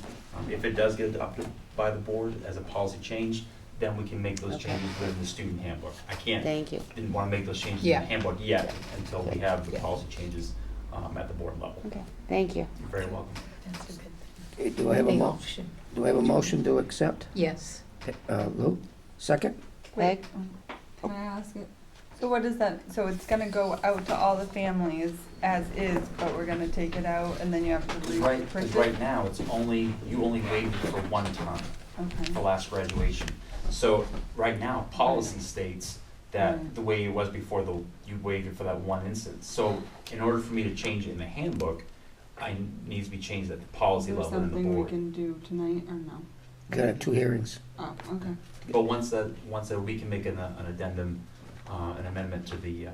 if it does get adopted by the board as a policy change, then we can make those Okay. changes within the student handbook. I can't, Thank you. didn't want to make those changes in Yeah. the handbook yet until we have the Yeah. policy changes at the board level. Okay, thank you. You're very welcome. That's a good thing. Okay, do I have a They all should. do I have a motion to accept? Yes. Lou, second? Peg? Can I ask it? So what is that, so it's gonna go out to all the families as is, but we're gonna take it out and then you have to Right, reprint because it? right now, you only waived it for one time, Okay. for last graduation. So right now, policy states that Right. the way it was before, you waived it for that one instance. So in order for me to change it in the handbook, I needs to be changed at the policy Is there level in the something we board. can do tonight or no? Got to have 2 hearings. Oh, okay. But once that, we can make an addendum, an amendment to the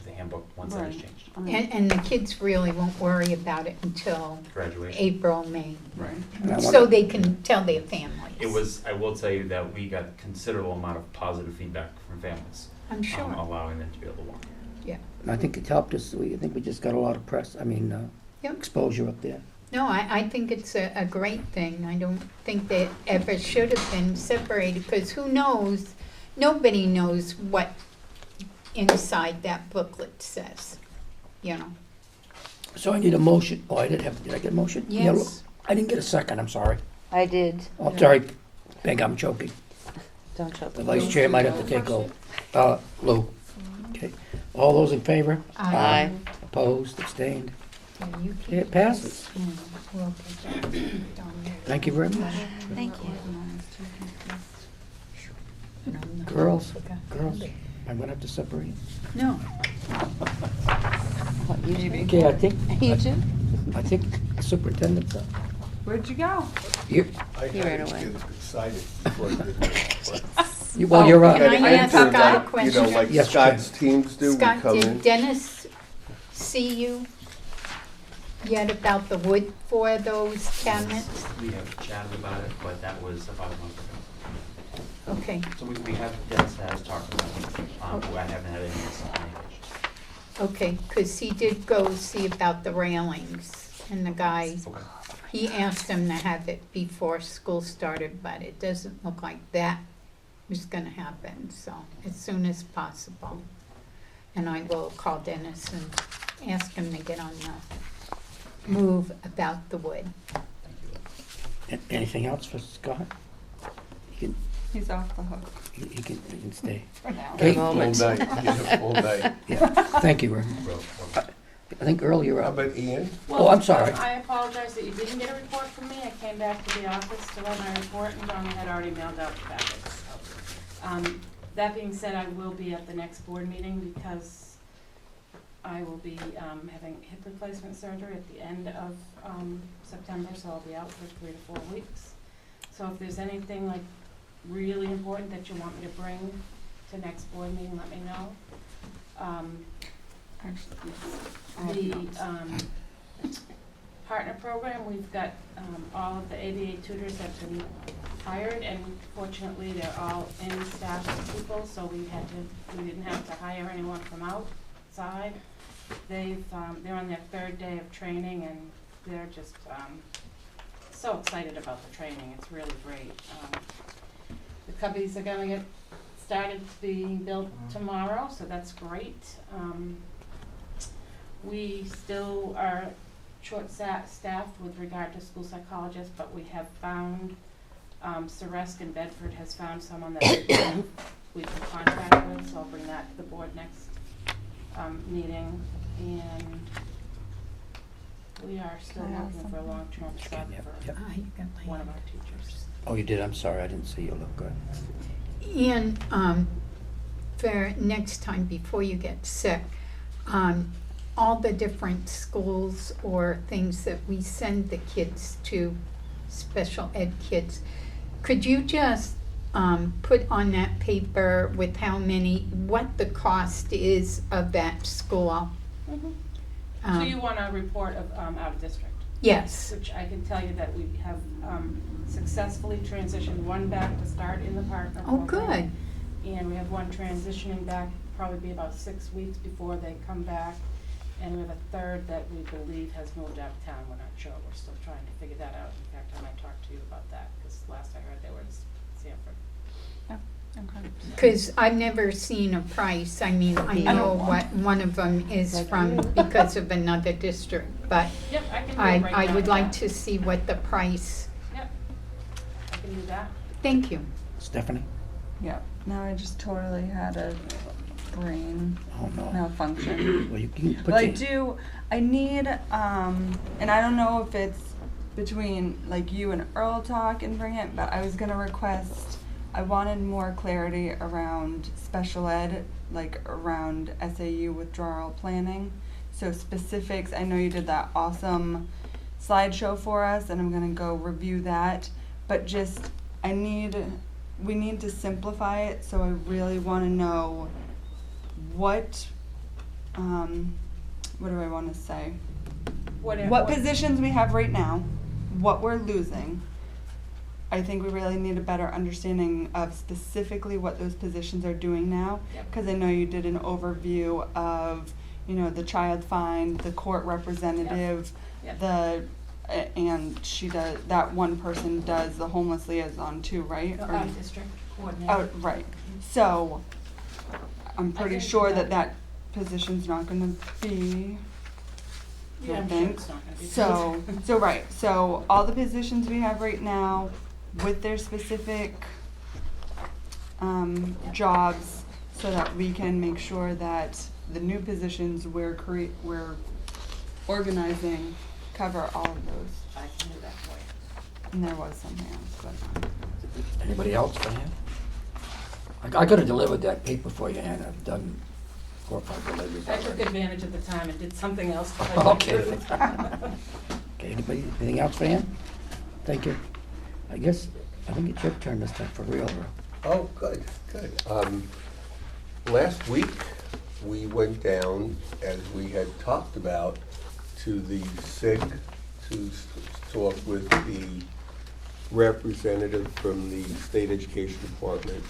to the handbook once that is Right. changed. And the kids really won't worry about it until Graduation. April, May, Right. And I so want- they can tell their families. It was, I will tell you that we got considerable amount of positive feedback from families, I'm sure, allowing them to be able to walk. yeah. And I think it helped us, I think we just got a lot of press, Yep. exposure up there. No, I think it's a great thing. I don't think they ever should have been separated, because who knows, nobody knows what inside that booklet says, you know. So I need a motion, I did I get a motion? Yeah, Yes. I didn't get a second, I'm sorry. I did. Oh, I'm sorry, Peg, I'm choking. Don't choke. The vice chair might have to take over. Lou. Okay, all those in favor? Aye. Opposed, abstained? Yeah, you Okay, keep it passes. this, and we'll get that down there. Thank you very much. Thank you. And I'm not- Girls, forgot. I'm gonna have to separate. No, What, you too? Okay, You too? I think superintendent's up. Where'd you go? You, I He ran had to away. get excited before I did that, but well, you're Can up. I gotta ask enter Scott a that, you know, question? like Yes, Scott's teams do, we Scott, come did in. Dennis see you yet about the wood for those cabinets? We have chatted about it, but that was about a month ago. Okay, So we have, Dennis has talked about it, I haven't had any communication. okay, because he did go see about the railings, and the guy, Okay. he asked him to have it before school started, but it doesn't look like that is gonna happen, so as soon as possible. And I will call Dennis and ask him to get on the move about the wood. Anything else for Scott? He He's off the hook. can stay. For now. Okay. Full night, yeah, full night. Yeah, thank you, Ern. I think Earl, you're How up. about Ian? Oh, I'm sorry. I apologize that you didn't get a report from me. I came back to the office to write my report, and Donna had already mailed out the packets. So, that being said, I will be at the next board meeting because I will be having hip replacement surgery at the end of September, so I'll be out for 3 to 4 weeks. So if there's anything like really important that you want me to bring to next board meeting, let me know. The partner program, we've got all of the ABA tutors have been hired, and fortunately, they're all in staff people, so we didn't have to hire anyone from outside. They're on their 3rd day of training, and they're just so excited about the training. It's really great. The cubbies are gonna get started being built tomorrow, so that's great. We still are short-staffed with regard to school psychologists, but we have found, Ceresk in Bedford has found someone that we can contract with, so I'll bring that to the board next meeting. And we are still looking for a long-term sub Yep, for yep. You got my one of our teachers. Oh, you did, I'm sorry, I didn't see you look good. And for next time, before you get sick, all the different schools or things that we send the kids to, special ed kids, could you just put on that paper with how many, what the cost is of that school? So you want a report of out of district? Yes, Which I can tell you that we have successfully transitioned one back to start in the partner oh, program. good, And we have one transitioning back, probably be about 6 weeks before they come back. And we have a third that we believe has moved out of town. We're not sure. We're still trying to figure that out. In fact, I might talk to you about that, because last I heard they were in Sanford. Okay. because I've never seen a price. I mean, I know what one of them is from because of another district, but Yep, I can do a I breakdown would of like that. to see what the price, Yep, I can do that. thank you. Stephanie? Yep. Now I just totally had a brain Oh, no. malfunction. Well, you can put Well, your, I need, and I don't know if it's between like you and Earl talk and bring it, but I was gonna request, I wanted more clarity around special ed, like around SAU withdrawal planning. So specifics, I know you did that awesome slideshow for us, and I'm gonna go review that, but just, we need to simplify it, so I really wanna know what what do I want to say? What Positions we have right now, what we're losing. I think we really need a better understanding of specifically what those positions are doing now. Yep. Because I know you did an overview of, you know, the child find, the court representative, Yep. And she does, that one person does the homeless liaison too, right? Or- District coordinator. Oh, right. So, I'm pretty think sure that- that position's not gonna be, Yeah, I I'm sure think. it's not gonna be. So right, so all the positions we have right now with their specific, jobs, so that we can make sure that the new positions we're organizing cover all of those. I can do that for you. And there was something else, but. Anybody else, Diane? I could have delivered that paper for you, Ann. I've done 4 or 5 deliveries I took already. advantage of the time and did something else. Okay. Okay, anybody, anything else, Diane? Thank you. I think it's your turn this time for real. Oh, good, good. Last week, we went down, as we had talked about, to the SIG to talk with the representative from the State Education Department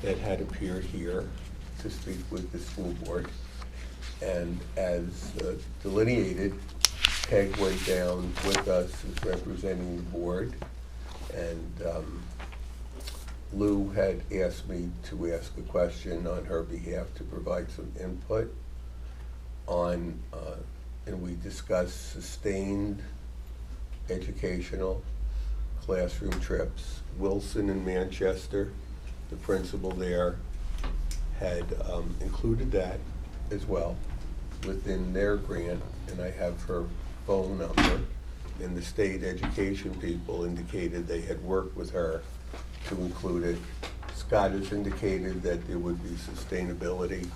that had appeared here to speak with the school board. And as delineated, Peg went down with us as representing the board. And Lou had asked me to ask a question on her behalf to provide some input on, and we discussed sustained educational classroom trips. Wilson and Manchester, the principal there, had included that as well within their grant, and I have her phone number. And the state education people indicated they had worked with her to include it. Scott has indicated that there would be sustainability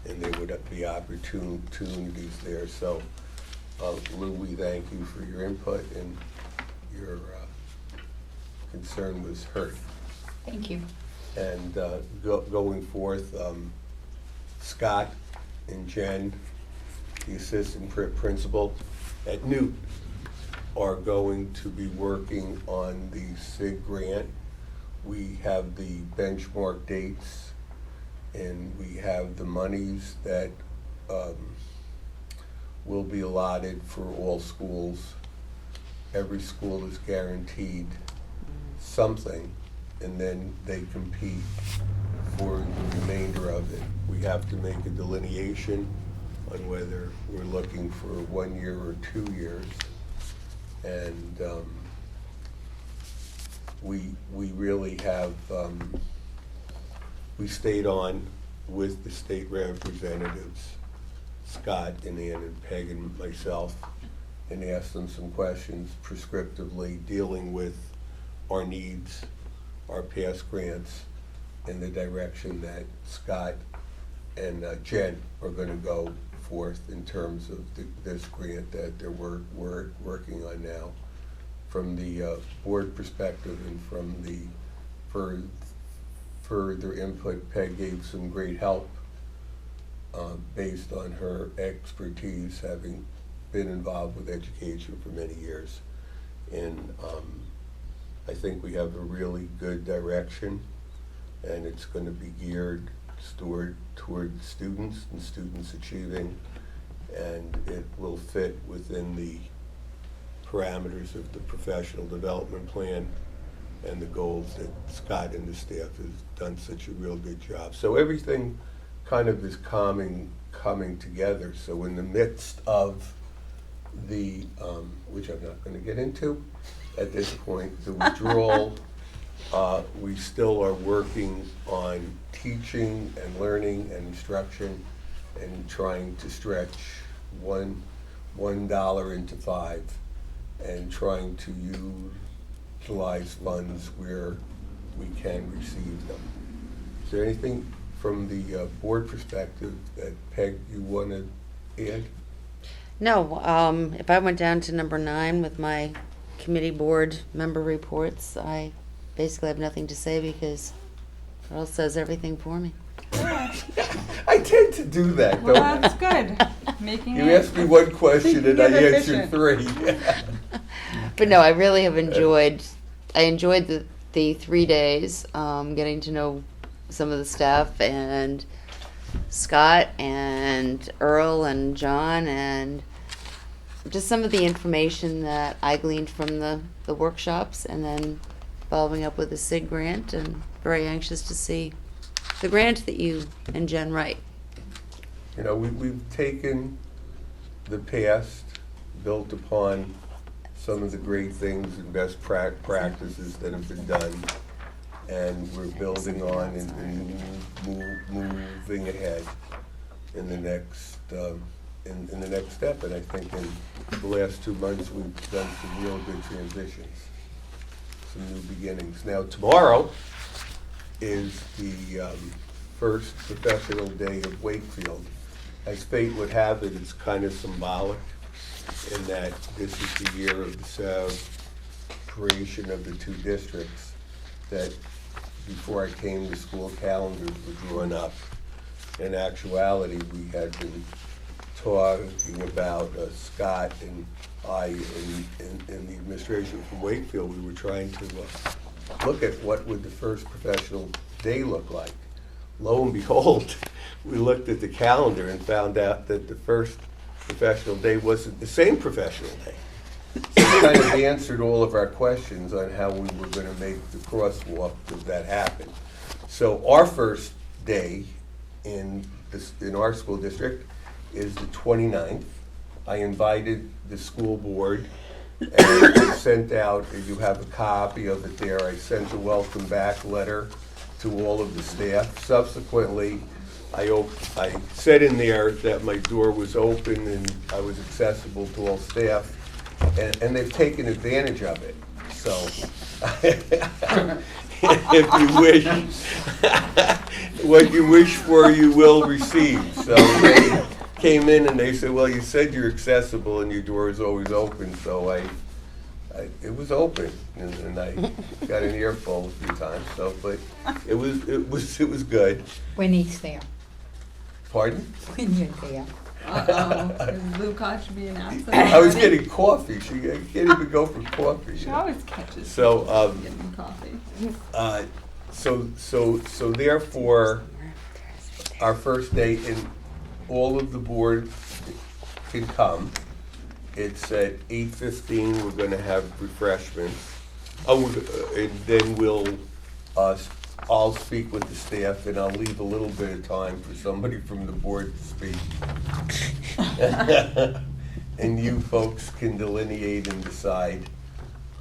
and there would be opportunities there. So, Lou, we thank you for your input, and your concern was heard. Thank you. And going forth, Scott and Jen, the assistant principal at Newt, are going to be working on the SIG grant. We have the benchmark dates, and we have the monies that will be allotted for all schools. Every school is guaranteed something, and then they compete for the remainder of it. We have to make a delineation on whether we're looking for 1 year or 2 years. And we really have, we stayed on with the state representatives, Scott and Ann and Peg and myself, and asked them some questions prescriptively dealing with our needs, our past grants, and the direction that Scott and Jen are going to go forth in terms of this grant that they're working on now. From the board perspective and from the further input, Peg gave some great help based on her expertise, having been involved with education for many years. And I think we have a really good direction, and it's going to be geared toward students and students achieving, and it will fit within the parameters of the professional development plan and the goals that Scott and the staff has done such a real good job. So everything kind of is coming together. So in the midst of the, which I'm not going to get into at this point, the withdrawal, we still are working on teaching and learning and instruction and trying to stretch $1 into $5 and trying to utilize funds where we can receive them. Is there anything from the board perspective that, Peg, you want to add? No, if I went down to number 9 with my committee board member reports, I basically have nothing to say because Earl says everything for me. I tend to do that, Well, don't I? that's good. Making You it. asked me one question and I Making it answered efficient. 3. But no, I really have enjoyed. I enjoyed the 3 days, getting to know some of the staff and Scott and Earl and John and just some of the information that I gleaned from the workshops, and then following up with the SIG grant, and very anxious to see the grant that you and Jen write. You know, we've taken the past, built upon some of the great things and best practices that have been done, and we're building on and moving ahead in the next in the next step. And I think in the last 2 months we've done some real good transitions, some new beginnings. Now tomorrow is the first professional day of Wakefield. As fate would have it, it's kind of symbolic in that this is the year of the separation of the 2 districts, that before I came, the school calendars were drawn up. In actuality, we had been talking about, Scott and I and the administration from Wakefield, we were trying to look at what would the first professional day look like. Lo and behold, we looked at the calendar and found out that the first professional day wasn't the same professional day. So it kind of answered all of our questions on how we were going to make the crosswalk of that happen. So our first day in our school district is the 29th. I invited the school board, and I sent out, you have a copy of it there, I sent a welcome back letter to all of the staff. Subsequently, I said in there that my door was open and I was accessible to all staff, and they've taken advantage of it. So, if you wish, what you wish for, you will receive. So they came in and they said, well, you said you're accessible and your door is always open. So it was open, and I got an earful a few times. So, but it was good. When he's there, Pardon? when you're there. Uh-oh, is Lou Koch being absent? I was already? getting coffee. She can't even go for coffee. She you know. always catches So, people getting coffee. So therefore, our first day, and all of the board can come. It's at 8:15. We're going to have refreshments. And then I'll speak with the staff, and I'll leave a little bit of time for somebody from the board to speak. And you folks can delineate and decide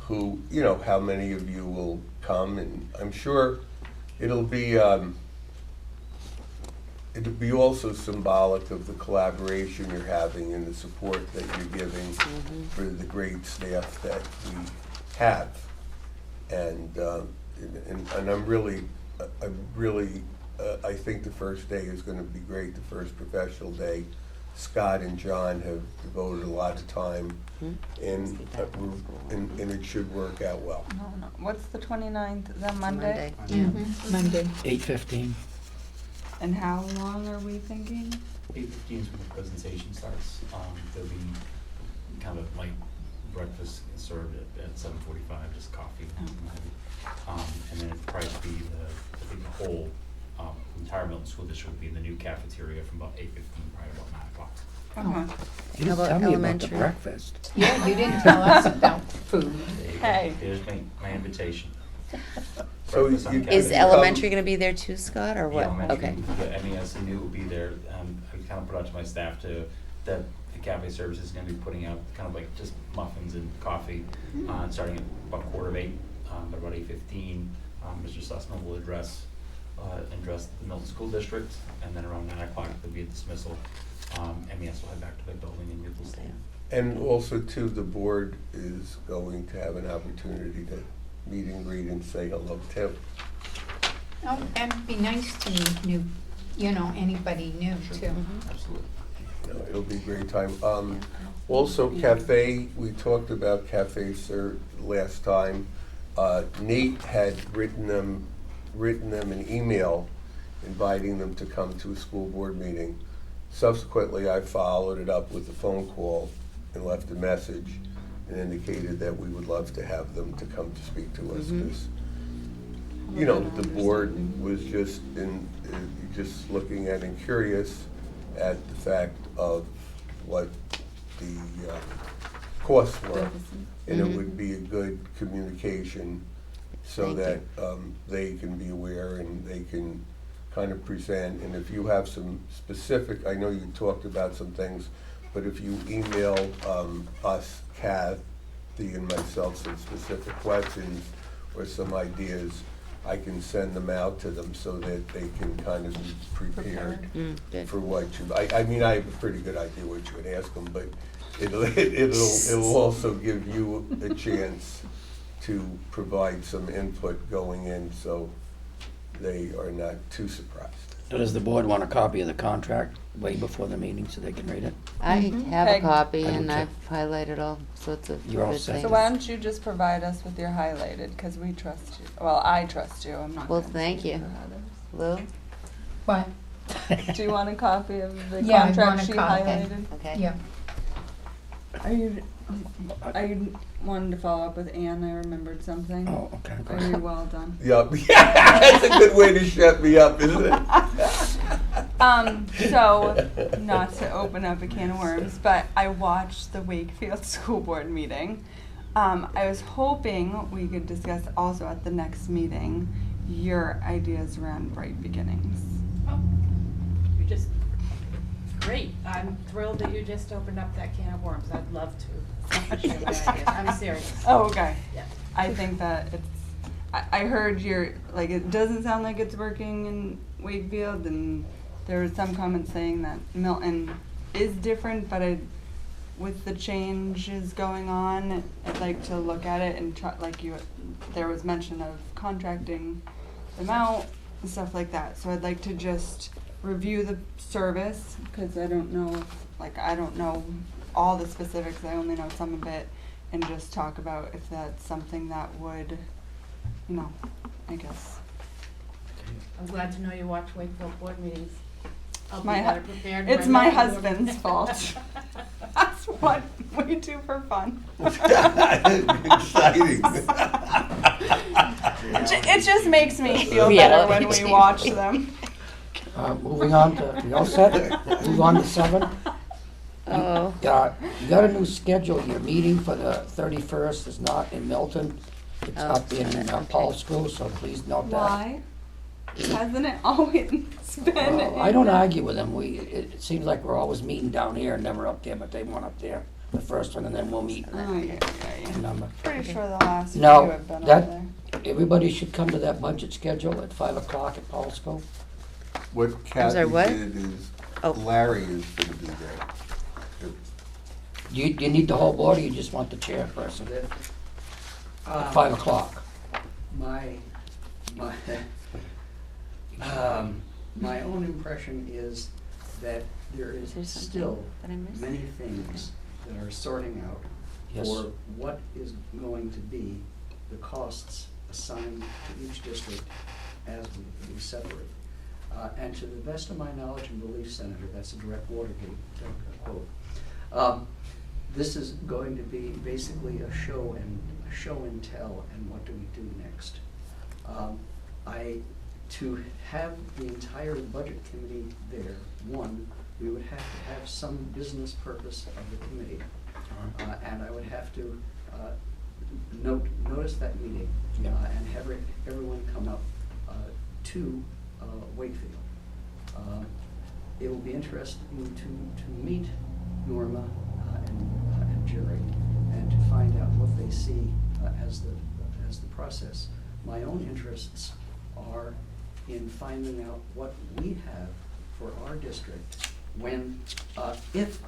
who, how many of you will come, and I'm sure it'll be also symbolic of the collaboration you're having and the support that you're giving for the great staff that we have. And I'm really, I think the first day is going to be great, the first professional day. Scott and John have devoted a lot of time, and it should work out well. No. What's the 29th? Is that Monday? Monday. 8:15. And how long are we thinking? 8:15 is when the presentation starts. There'll be kind of light breakfast served at 7:45, just coffee. And then it'll probably be I think the whole entire Milton School District will be in the new cafeteria from about 8:15, probably about 9 o'clock. You didn't about tell me about the elementary? breakfast. Yeah, you didn't tell us about food. There you go. Hey. There's my invitation. So Breakfast on you- the Is cafeteria. elementary going to be there too, Scott, or The what? elementary, Okay. the MES and new will be there. I kind of put out to my staff that the cafe service is going to be putting out kind of like just muffins and coffee, starting at about 7:45, but about 8:15. Mr. Sussman will address the Milton School District, and then around 9 o'clock there'll be a dismissal. MES will head back to the building and give the stand. And also, too, the board is going to have an opportunity to meet and greet and say hello too. Oh, that'd be nice to meet new, anybody new too. Absolutely. It'll be a great time. Also, cafe, we talked about cafe, sir, last time. Nate had written them an email inviting them to come to a school board meeting. Subsequently, I followed it up with a phone call and left a message and indicated that we would love to have them to come to speak to us, because, you know, the board was just just looking at and curious at the fact of what the costs were. And it would be a good communication so that they can be aware and they can kind of present. And if you have some specific, I know you talked about some things, but if you email us, Kathy and myself, some specific questions or some ideas, I can send them out to them so that they can kind of be prepared for what you, I mean, I have a pretty good idea what you would ask them, but it'll also give you a chance to provide some input going in, so they are not too surprised. So does the board want a copy of the contract way before the meeting so they can read it? I have a Peg. copy I do and too. I've highlighted all sorts of You're all good set. things. So why don't you just provide us with your highlighted, because we trust you. Well, I trust you, I'm not Well, gonna thank speak you. for others. Lou? What? Do you want a copy of the Yeah, I want contract a she copy. highlighted? Okay. Yeah. I wanted to follow up with Anne, I remembered something. Oh, okay. Are you well done? Yep, that's a good way to shut me up, isn't it? So, not to open up a can of worms, but I watched the Wakefield School Board meeting. I was hoping we could discuss also at the next meeting your ideas around Bright Beginnings. Oh, you're just, great. I'm thrilled that you just opened up that can of worms. I'd love to share my ideas. I'm serious. Oh, okay. Yeah. I think that it's, I heard like, it doesn't sound like it's working in Wakefield, and there was some comments saying that Milton is different, but with the changes going on, I'd like to look at it and try, there was mention of contracting them out and stuff like that. So I'd like to just review the service, because I don't know, I don't know all the specifics, I only know some of it, and just talk about if that's something that would, I guess. I'm glad to know you watch Wakefield board meetings. I'll be My hu- better prepared. It's when my I'm not husband's bored. fault. That's what we do for fun. Exciting. It just makes me feel better when we watch them. Moving on to, we all set? Move on to 7. Oh, You got a new schedule. Your meeting for the 31st is not in Milton. It's Oh, up in okay. Paul School, so please note that. Why? Hasn't it always been? Well, I don't argue with them. It seems like we're always meeting down here and never up there, but they want up there, the first one, and then we'll meet Oh, yeah. in number. Pretty sure the last few No, have been that- up there. Everybody should come to that budget schedule at 5 o'clock at Paul School. What Kathy sorry, what? did is, Oh. Larry is gonna be there. You need the whole board, or you just want the chairperson at 5 o'clock? My own impression is that there is Is there something still that I missed? many things that are sorting out Yes. for what is going to be the costs assigned to each district as we separate. And to the best of my knowledge and belief, Senator, that's a direct Watergate quote. This is going to be basically a show and tell, and what do we do next? To have the entire budget committee there, one, we would have to have some business purpose of the committee. And I would have to notice that meeting Yeah. and have everyone come up to Wakefield. It will be interesting to meet Norma and Jerry and to find out what they see as the process. My own interests are in finding out what we have for our district when, if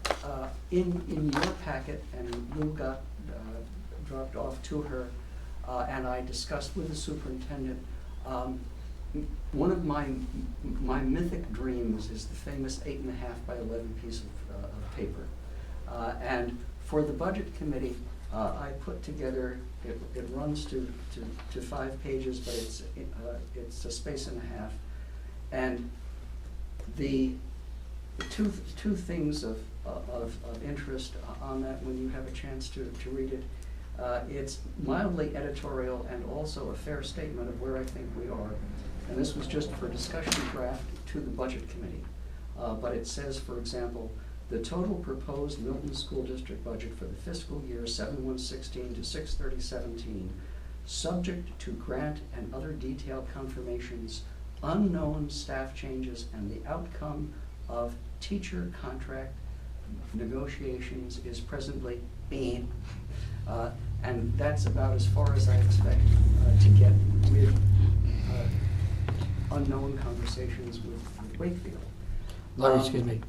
in your packet, and Lou got dropped off to her, and I discussed with the superintendent, one of my mythic dreams is the famous 8.5 by 11 piece of paper. And for the budget committee, I put together, it runs to 5 pages, but it's a space and a half. And the two things of interest on that when you have a chance to read it. It's mildly editorial and also a fair statement of where I think we are. And this was just for discussion draft to the Budget Committee. But it says, for example, the total proposed Milton School District budget for the fiscal year 7/1/16 to 6/30/17, subject to grant and other detailed confirmations, unknown staff changes, and the outcome of teacher contract negotiations is presently being. And that's about as far as I expect to get with unknown conversations with Wakefield. Larry, excuse me.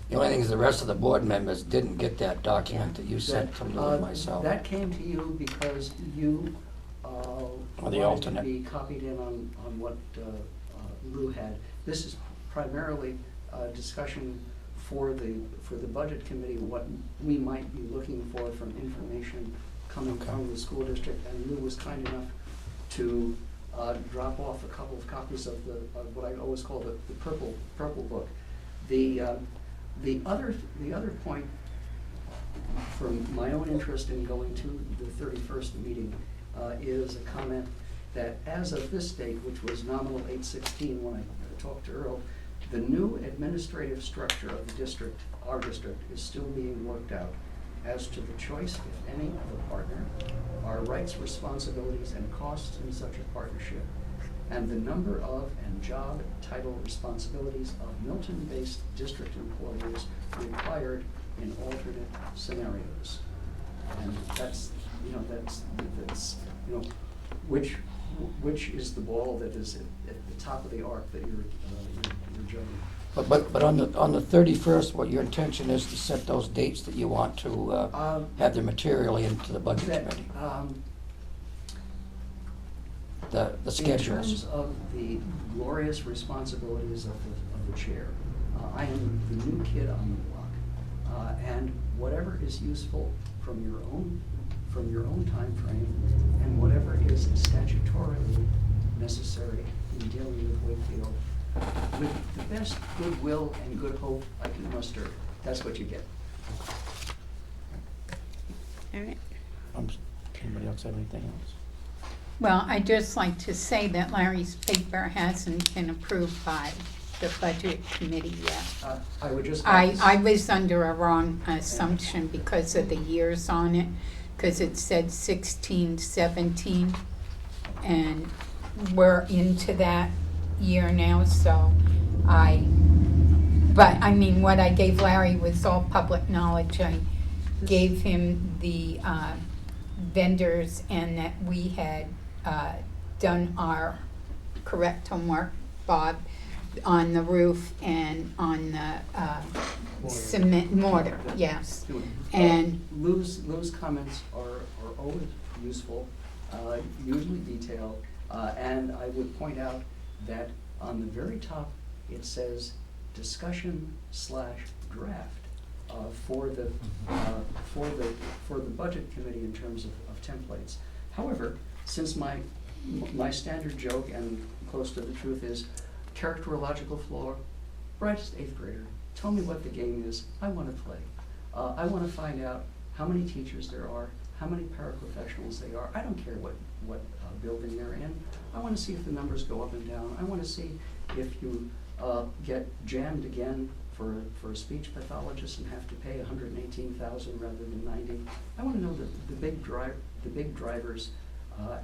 The only thing is the rest of the board members didn't get that document that you sent to Lou and myself. That came to you because you Or the wanted alternate. to be copied in on what Lou had. This is primarily discussion for the Budget Committee, what we might be looking for from information coming from the school district. And Lou was kind enough to drop off a couple of copies of what I always call the purple book. The other point from my own interest in going to the 31st meeting is a comment that as of this date, which was nominal 8/16 when I talked to Earl, the new administrative structure of the district, our district, is still being worked out as to the choice, if any, of a partner, our rights, responsibilities, and costs in such a partnership, and the number of and job title responsibilities of Milton-based district employees required in alternate scenarios. And that's which is the ball that is at the top of the arc that you're juggling. But on the 31st, what your intention is to set those dates that you want to have the material into the Budget Committee? The schedules. In terms of the glorious responsibilities of the chair, I am the new kid on the block, and whatever is useful from your own time frame, and whatever is statutorily necessary in dealing with Wakefield, with the best goodwill and good hope I can muster, that's what you get. All right. Anybody else have anything else? Well, I'd just like to say that Larry's paper hasn't been approved by the Budget Committee yet. I would just. I was under a wrong assumption because of the years on it, because it said 16, 17, and we're into that year now, so but I mean, what I gave Larry was all public knowledge. I gave him the vendors and that we had done our correct homework, Bob, on the roof and on the cement mortar, yes. And Lou's comments are always useful, usually detailed, and I would point out that on the very top it says discussion/draft for the Budget Committee in terms of templates. However, since my standard joke and close to the truth is characterological flaw, brightest 8th grader, tell me what the game is, I want to play. I want to find out how many teachers there are, how many paraprofessionals they are. I don't care what building they're in. I want to see if the numbers go up and down. I want to see if you get jammed again for a speech pathologist and have to pay $118,000 rather than $90. I want to know the big drivers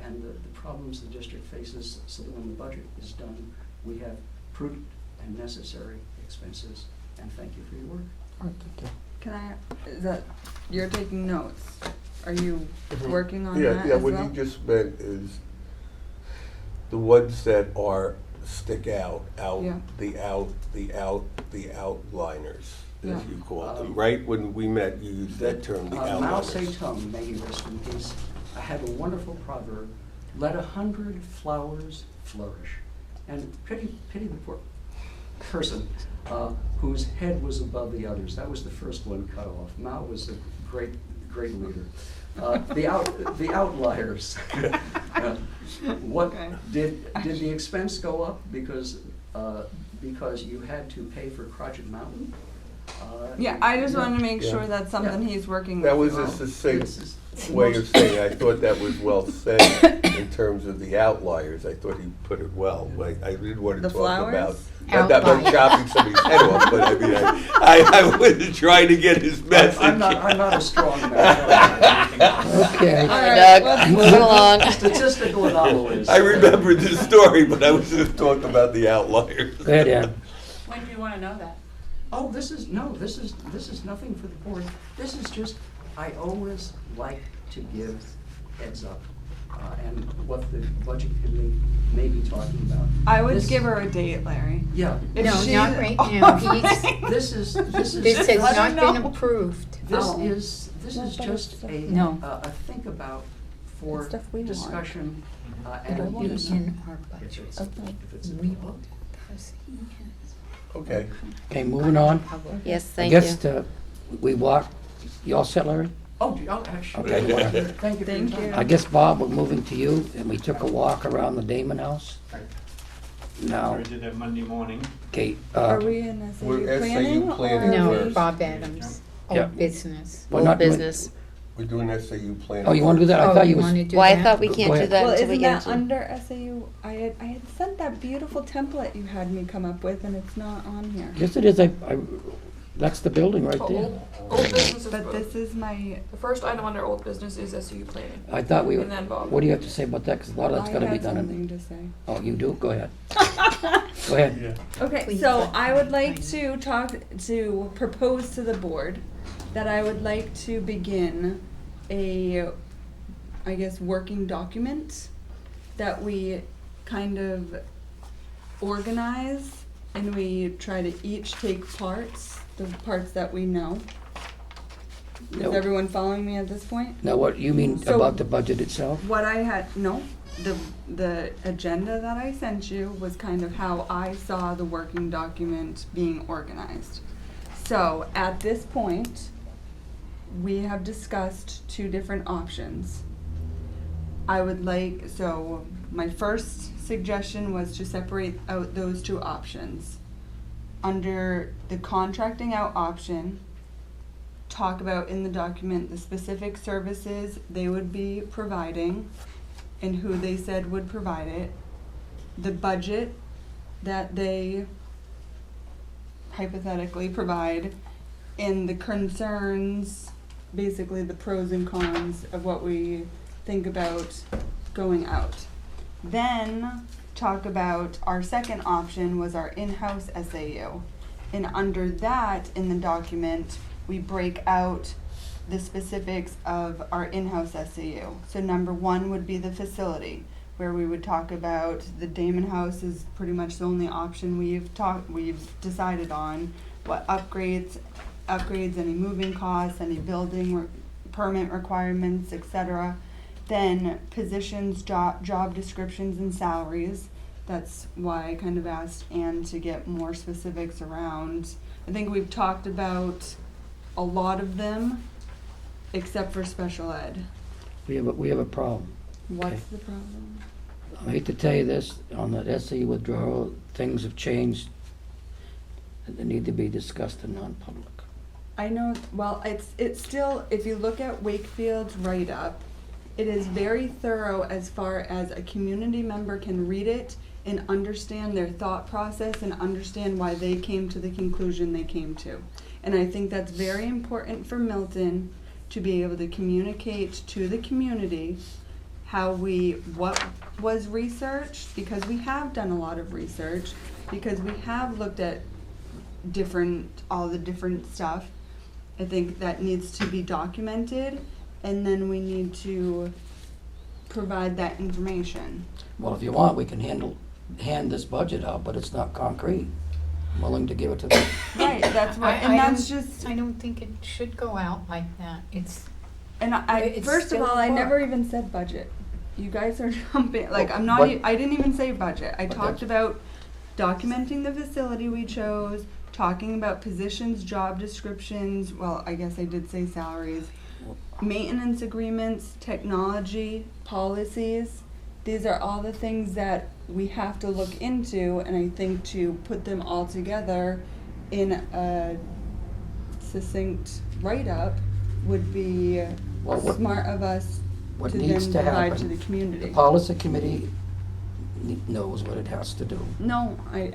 and the problems the district faces, so that when the budget is done, we have prudent and necessary expenses. And thank you for your work. All right, thank you. Is that, you're taking notes? Are you working on Yeah, that yeah, as what well? you just meant is the ones that stick out, Yeah. the outliners, as Yeah. you call them, right? When we met, you used that term, the Mao outliners. Zedong, may he rest in peace, had a wonderful proverb: "Let 100 flowers flourish." And pity the poor person whose head was above the others. That was the first one cut off. Mao was a great leader. The outliers. What Okay. did the expense go up because because you had to pay for Project Mountain. Yeah, I just yeah. wanted to make Yeah. sure that's something he's working with. That was Oh, a succinct this is- way of saying, I thought that was well said in terms of the outliers. I thought he put it well. I didn't want to The talk about, flowers? not that much Outliers. chopping somebody's head off, but I mean, I was trying to get his message. I'm not a strong man. Okay. All right, Doug, let's move along. Statistical anomalies. I remember the story, but I was just talking about the outliers. Go ahead, Ann. When do you wanna know that? Oh, this is nothing for the board. This is just, I always like to give heads up, and what the budget committee may be talking about. I would This- give her a date, Larry. Yeah, If No, she's not right now. He's, this is. this has I not don't been know. approved. This Oh. is Well, but just it's- a, No. a think about for It's stuff we want. discussion, It'll and be use. in our If budget. it's, if it's We involved. will, because he has. Okay. Okay, moving on. Yes, I thank you. guess we walk, you all set, Larry? Actually. Okay, whatever. Thank you for your Thank time. you. I guess, Bob, we're moving to you, and we took a walk around the Damon House. Now, I did that Monday morning. Kate, Are we in SAU We're SAU planning? planning or No, first. Bob Adams, Yeah. old business. we're Old not doing- business. We're doing SAU planning. Oh, you want to do that? I Oh, thought you you was, wanna do Well, I that? thought we Go can't do ahead. that Well, until we isn't get that to. under SAU? I had sent that beautiful template you had me come up with, and it's not on here. yes, it is. That's the building right there. Old business is, But this is my. the first item under old business is SU planning. I thought we were, And then Bob. what do you have to say about that? Because a lot of that's I got to be had done in, something to say. oh, you do? Go ahead. Go ahead. Okay, Please so let I me would like find to propose to the board that I would like to begin a, I guess, working document that we kind of organize and we try to each take parts, the parts that we know. Is No. everyone following me at this point? Now, what, you mean So- about the budget itself? What I had, no, the agenda that I sent you was kind of how I saw the working document being organized. So at this point, we have discussed two different options. I would like, so my first suggestion was to separate out those two options. Under the contracting out option, talk about in the document the specific services they would be providing and who they said would provide it, the budget that they hypothetically provide, and the concerns, basically the pros and cons of what we think about going out. Then talk about our second option was our in-house SAU. And under that, in the document, we break out the specifics of our in-house SAU. So number one would be the facility, where we would talk about the Damon House is pretty much the only option we've decided on. What upgrades, any moving costs, any building permit requirements, etc. Then positions, job descriptions, and salaries. That's why I kind of asked Anne to get more specifics around. I think we've talked about a lot of them, except for special ed. We have a problem. What's the problem? I hate to tell you this, on the SE withdrawal, things have changed. And they need to be discussed in non-public. I know, well, it's still, if you look at Wakefield's write-up, it is very thorough as far as a community member can read it and understand their thought process and understand why they came to the conclusion they came to. And I think that's very important for Milton to be able to communicate to the community what was researched, because we have done a lot of research, because we have looked at all the different stuff. I think that needs to be documented, and then we need to provide that information. Well, if you want, we can hand this budget out, but it's not concrete. I'm willing to give it to them. Right, that's what, and that's just, I don't think it should go out like that. It's and first of still all, I work. never even said budget. You guys are jumping, like, I'm But- not, I didn't even say budget. I But talked that's- about documenting the facility we chose, talking about positions, job descriptions, well, I guess I did say salaries, maintenance agreements, technology, policies. these are all the things that we have to look into, and I think to put them all together in a succinct write-up would be Well, what- smart of us What to needs then to provide to happen, the community. the policy committee knows what it has to do. No, I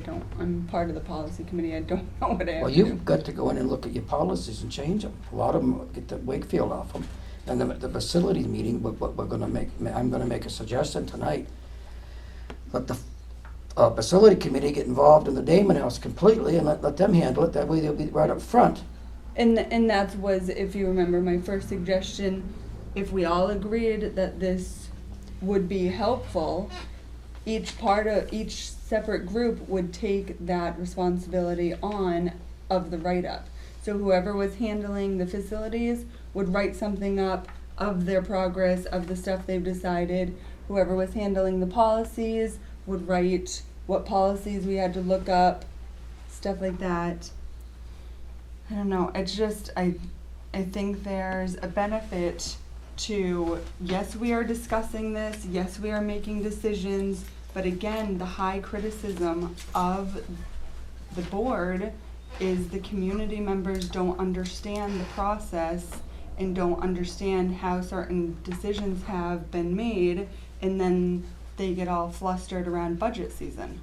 don't. I'm part of the policy committee. I don't know what I have Well, to do. you've got to go in and look at your policies and change them. A lot of them, get the Wakefield off them. And the facilities meeting, what we're gonna make, I'm gonna make a suggestion tonight. Let the facility committee get involved in the Damon House completely and let them handle it. That way they'll be right up front. And that was, if you remember, my first suggestion. If we all agreed that this would be helpful, each separate group would take that responsibility on of the write-up. So whoever was handling the facilities would write something up of their progress, of the stuff they've decided. Whoever was handling the policies would write what policies we had to look up, stuff like that. I don't know, it's just, I think there's a benefit to, yes, we are discussing this, yes, we are making decisions, but again, the high criticism of the board is the community members don't understand the process and don't understand how certain decisions have been made, and then they get all flustered around budget season.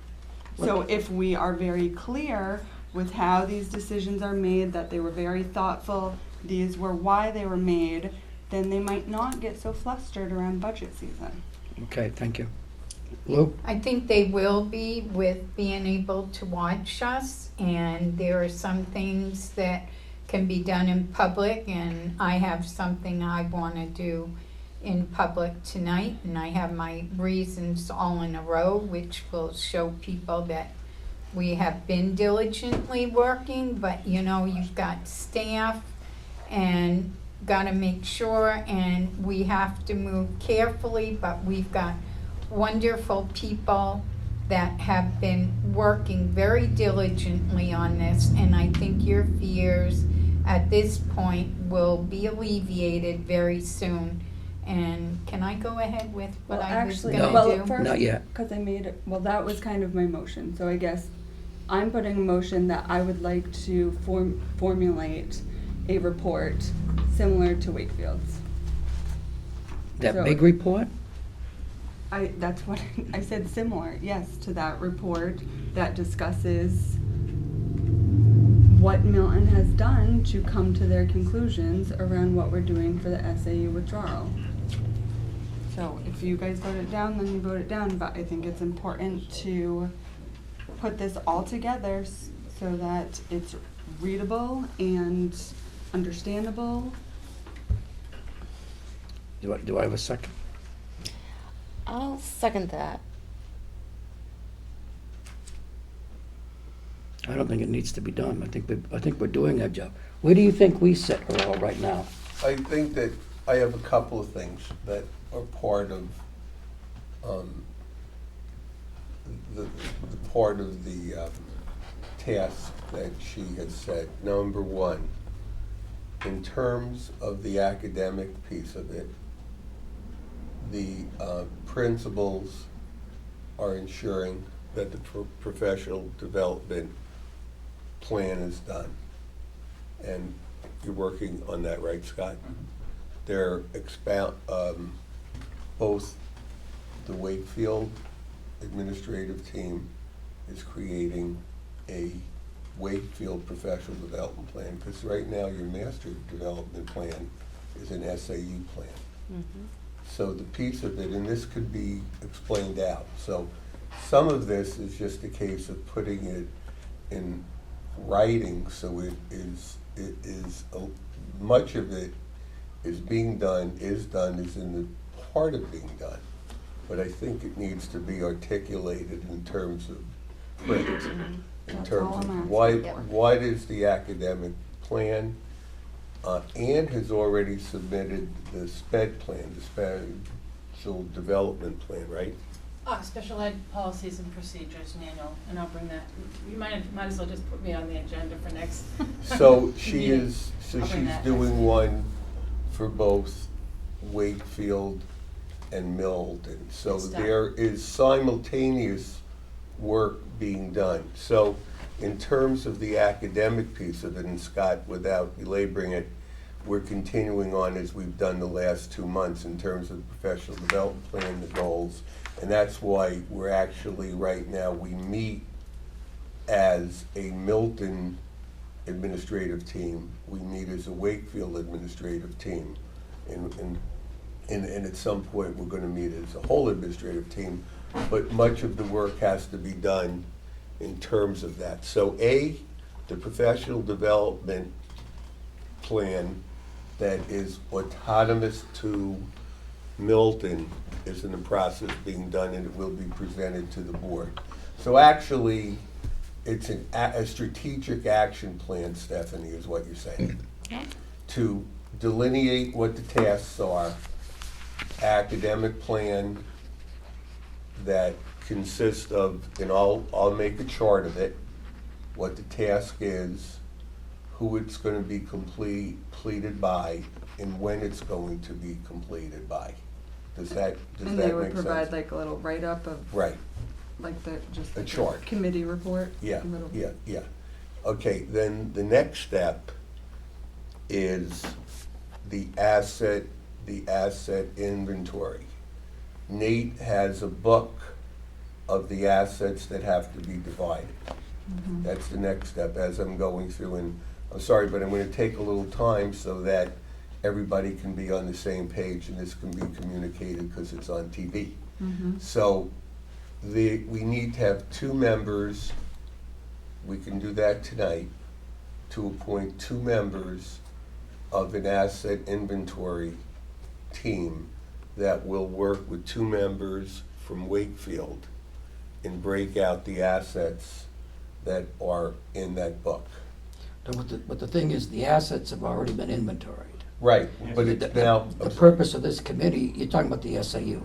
So if we are very clear with how these decisions are made, that they were very thoughtful, these were why they were made, then they might not get so flustered around budget season. Okay, thank you. Lou? I think they will be with being able to watch us, and there are some things that can be done in public, and I have something I want to do in public tonight, and I have my reasons all in a row, which will show people that we have been diligently working, but you've got staff and got to make sure, and we have to move carefully, but we've got wonderful people that have been working very diligently on this, and I think your fears at this point will be alleviated very soon. And can I go ahead with what I was going to do? First, Not yet. because I made it, that was kind of my motion, so I guess I'm putting a motion that I would like to formulate a report similar to Wakefield's. That So- big report? That's what, I said similar, yes, to that report that discusses what Milton has done to come to their conclusions around what we're doing for the SAU withdrawal. So if you guys vote it down, then you vote it down, but I think it's important to put this all together so that it's readable and understandable. Do I have a second? I'll second that. I don't think it needs to be done. I think we're doing our job. Where do you think we sit, Earl, right now? I think that I have a couple of things that are part of the task that she has set. Number one, in terms of the academic piece of it, the principals are ensuring that the professional development plan is done. And you're working on that, right, Scott? They're both the Wakefield administrative team is creating a Wakefield professional development plan, because right now your master development plan is an SAU plan. Mm-hmm. So the piece of it, and this could be explained out, so some of this is just a case of putting it in writing, so much of it is being done, is in the part of being done. But I think it needs to be articulated in terms of print, in That's terms all I'm of asking. what is the academic plan. Ann has already submitted the SPED plan, the Special Development Plan, right? Special ed policies and procedures manual, and I'll bring that. You might as well just put me on the agenda for next. So meeting. she's I'll bring that doing next. one for both Wakefield and Milton. So It's done. there is simultaneous work being done. So in terms of the academic piece of it, and Scott, without belaboring it, we're continuing on as we've done the last 2 months in terms of the professional development plan, the goals. And that's why we're actually, right now, we meet as a Milton administrative team. We meet as a Wakefield administrative team. And at some point, we're gonna meet as a whole administrative team. But much of the work has to be done in terms of that. So A, the professional development plan that is autonomous to Milton is in the process of being done, and it will be presented to the board. So actually, it's a strategic action plan, Stephanie, is what you're saying. To delineate what the tasks are, academic plan that consists of, and I'll make a chart of it, what the task is, who it's gonna be completed by, and when it's going to be completed by. Does that make sense? And they would provide like a little write-up of, Right, like just a like chart. committee report? Yeah, a little- yeah. Okay, then the next step is the asset inventory. Nate has a book of the assets that have to be divided. Mhm. That's the next step as I'm going through, and I'm sorry, but I'm gonna take a little time so that everybody can be on the same page and this can be communicated because it's on TV. Mhm. So we need to have 2 members, we can do that tonight, to appoint 2 members of an asset inventory team that will work with 2 members from Wakefield and break out the assets that are in that book. But the thing is, the assets have already been inventoried. Right, but The- it's now. The purpose of this committee, you're talking about the SAU.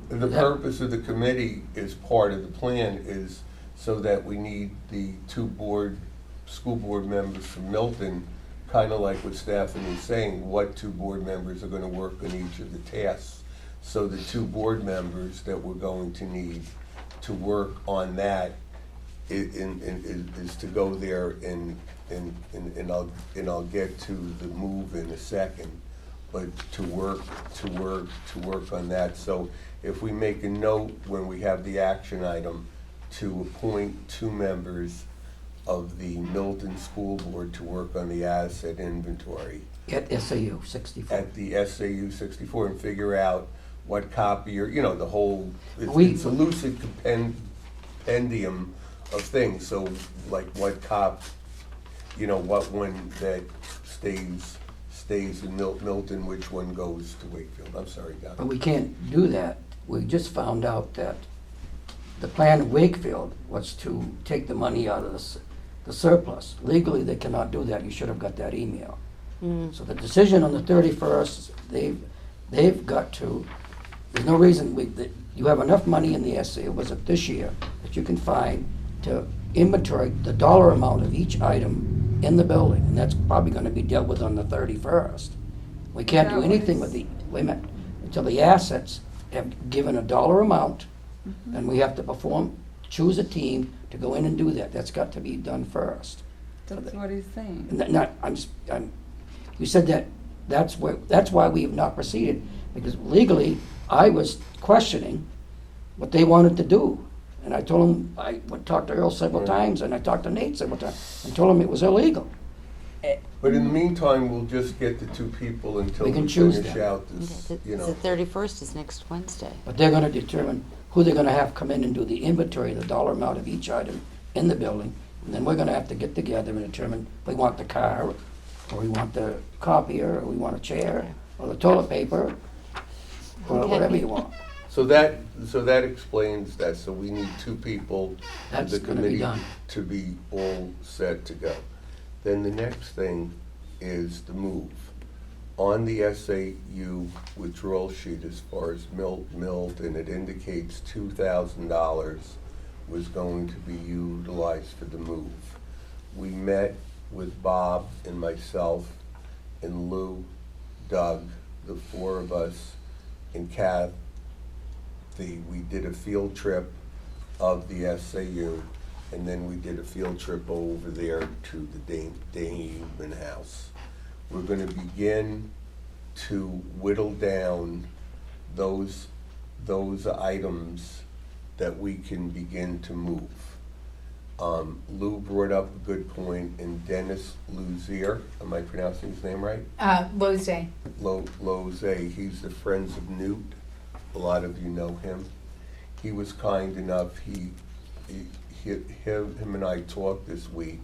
The that- purpose of the committee is part of the plan is so that we need the 2 school board members from Milton, kind of like what Stephanie is saying, what 2 board members are gonna work on each of the tasks. So the 2 board members that we're going to need to work on that is to go there and I'll get to the move in a second, but to work on that. So if we make a note when we have the action item to appoint 2 members of the Milton School Board to work on the asset inventory At SAU 64. at the SAU 64 and figure out what copy or, the whole, We- it's a lucid compendium of things. So like what what one that stays in Milton, which one goes to Wakefield. I'm sorry, Doc. But we can't do that. We just found out that the plan of Wakefield was to take the money out of the surplus. Legally, they cannot do that. You should have got that email. So the decision on the 31st, they've got to, there's no reason, you have enough money in the SAU, was it this year, that you can find to inventory the dollar amount of each item in the building, and that's probably gonna be dealt with on the 31st. We can't do anything with wait a minute, until the assets have given a dollar amount, and we have to choose a team to go in and do that. That's got to be done first. That's what he's saying. And you said that's why we have not proceeded, because legally, I was questioning what they wanted to do. And I told them, I talked to Earl several times, and I talked to Nate several times, and told them it was illegal. But in the meantime, we'll just get the 2 people until We we can choose finish them. out this, The 31st is next Wednesday. But they're gonna determine who they're gonna have come in and do the inventory, the dollar amount of each item in the building. And then we're gonna have to get together and determine if we want the car, or we want the copier, or we want a chair, or the toilet paper, or Okay. whatever you want. So that explains that. So we need 2 people of That's the gonna be committee done. to be all set to go. Then the next thing is the move. On the SAU withdrawal sheet, as far as Milton, it indicates $2,000 was going to be utilized for the move. We met with Bob and myself and Lou, Doug, the 4 of us, and Kathy, we did a field trip of the SAU, and then we did a field trip over there to the Damon House. We're gonna begin to whittle down those items that we can begin to move. Lou brought up a good point, and Dennis Luzier, am I pronouncing his name right? Lose. Lose, he's the Friends of Newt. A lot of you know him. He was kind enough, him and I talked this week,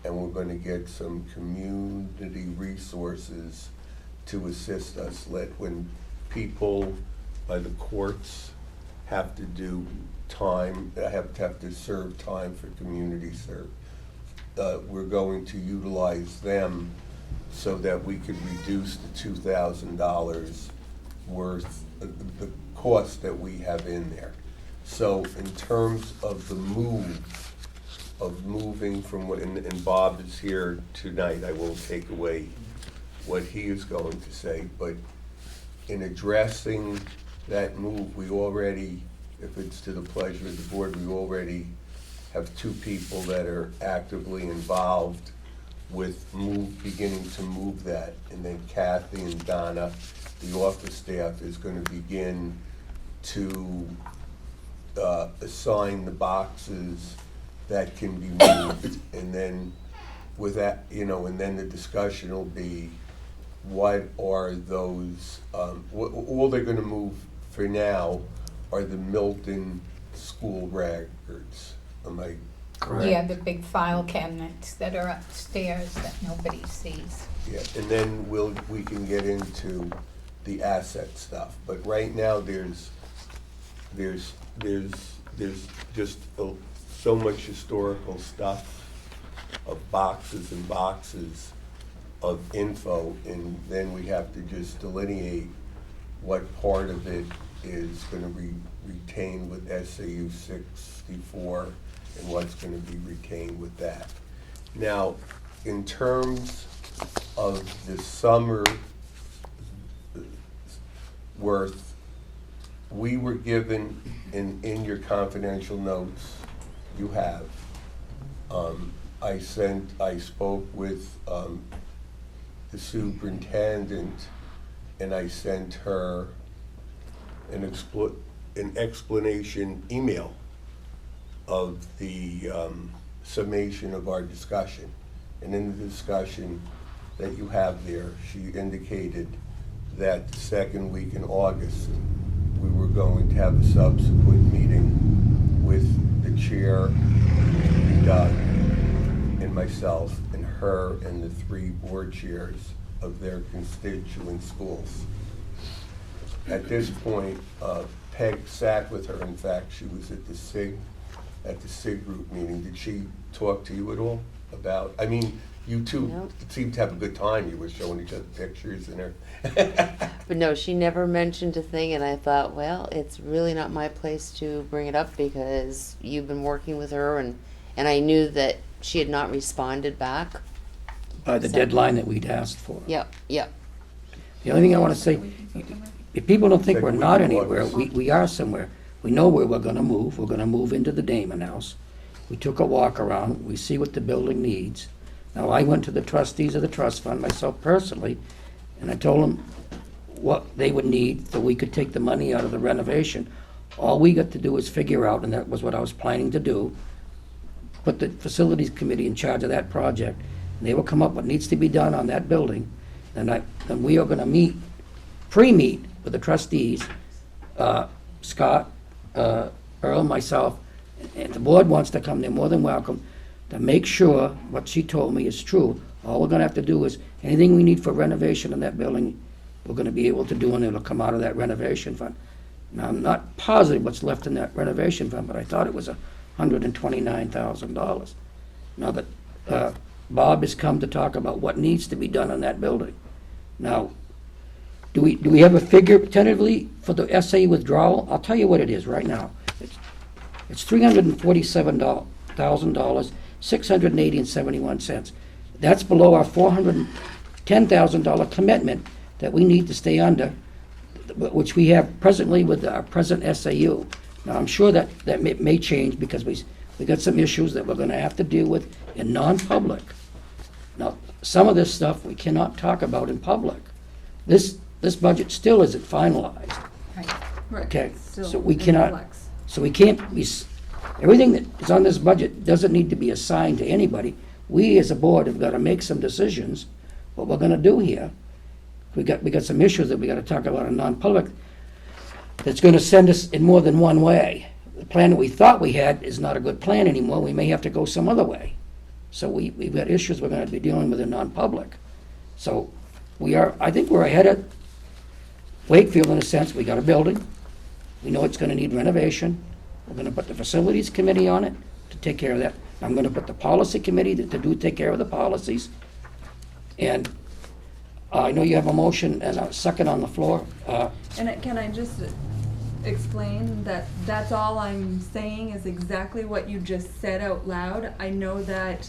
and we're gonna get some community resources to assist us. When people by the courts have to do time, have to serve time for community serve, we're going to utilize them so that we could reduce the $2,000 worth of the cost that we have in there. So in terms of the moving from what, and Bob is here tonight, I won't take away what he is going to say, but in addressing that move, we already, if it's to the pleasure of the board, we already have 2 people that are actively involved with beginning to move that. And then Kathy and Donna, the office staff, is going to begin to assign the boxes that can be moved. And then with that, and then the discussion will be, what are those, all they're going to move for now are the Milton school records. Am I correct? Yeah, the big file cabinets that are upstairs that nobody sees. Yeah, and then we can get into the asset stuff. But right now, there's just so much historical stuff of boxes and boxes of info, and then we have to just delineate what part of it is going to be retained with SAU 64 and what's going to be retained with that. Now, in terms of the summer worth, we were given, in your confidential notes you have, I spoke with the superintendent, and I sent her an explanation email of the summation of our discussion. And in the discussion that you have there, she indicated that the second week in August, we were going to have a subsequent meeting with the chair, Doug, and myself, and her, and the 3 board chairs of their constituent schools. At this point, Peg sat with her. In fact, she was at the SIG group meeting. Did she talk to you at all about, I mean, you two Nope. seemed to have a good time. You were showing each other pictures and her. But no, she never mentioned a thing, and I thought, well, it's really not my place to bring it up because you've been working with her, and I knew that she had not responded back. By the deadline that we'd asked for. Yep. The only thing I want to say, if people don't think we're Second not week in anywhere, August. we are somewhere. We know where we're gonna move. We're gonna move into the Damon House. We took a walk around. We see what the building needs. Now, I went to the trustees of the trust fund myself personally, and I told them what they would need so we could take the money out of the renovation. All we got to do is figure out, and that was what I was planning to do, put the facilities committee in charge of that project, and they will come up what needs to be done on that building. And we are gonna pre-meet with the trustees, Scott, Earl, myself, and the board wants to come, they're more than welcome, to make sure what she told me is true. All we're gonna have to do is, anything we need for renovation in that building, we're gonna be able to do, and it'll come out of that renovation fund. Now, I'm not positive what's left in that renovation fund, but I thought it was $129,000. Now that Bob has come to talk about what needs to be done on that building. Now, do we have a figure tentatively for the SA withdrawal? I'll tell you what it is right now. It's $347,000, $680.71. That's below our $410,000 commitment that we need to stay under. which we have presently with our present SAU. Now, I'm sure that may change because we got some issues that we're gonna have to deal with in non-public. Now, some of this stuff we cannot talk about in public. This budget still isn't finalized, Right. okay? Still So we in cannot, flux. so we can't, everything that is on this budget doesn't need to be assigned to anybody. We as a board have gotta make some decisions, what we're gonna do here. We got some issues that we gotta talk about in non-public that's gonna send us in more than one way. The plan that we thought we had is not a good plan anymore, we may have to go some other way. So we've got issues we're gonna be dealing with in non-public. So I think we're ahead of Wakefield in a sense, we got a building, we know it's gonna need renovation, we're gonna put the facilities committee on it to take care of that. I'm gonna put the policy committee to take care of the policies. And I know you have a motion and a second on the floor. Can I just explain that that's all I'm saying is exactly what you just said out loud? I know that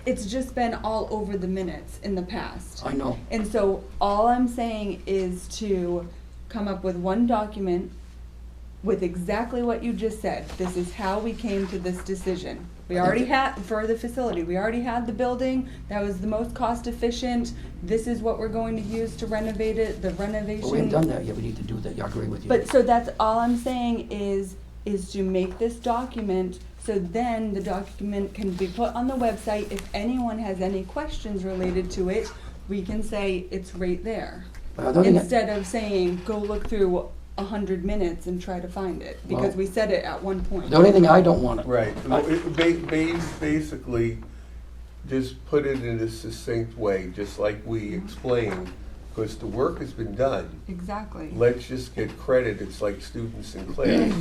it's just been all over the minutes in the past. I know. And so all I'm saying is to come up with one document with exactly what you just said. This is how we came to this decision. We already had, for the facility, we already had the building, that was the most cost efficient. This is what we're going to use to renovate it, the renovation. But we haven't done that yet, we need to do that, I agree with you. But so that's all I'm saying is to make this document, so then the document can be put on the website. If anyone has any questions related to it, we can say it's right there. But I don't think Instead of saying, go look through 100 minutes and try to find it, because Well, we said it at one point. The only thing I don't want to. Right, basically, just put it in a succinct way, just like we explained, because the work has been done. Exactly. Let's just get credit, it's like students in class.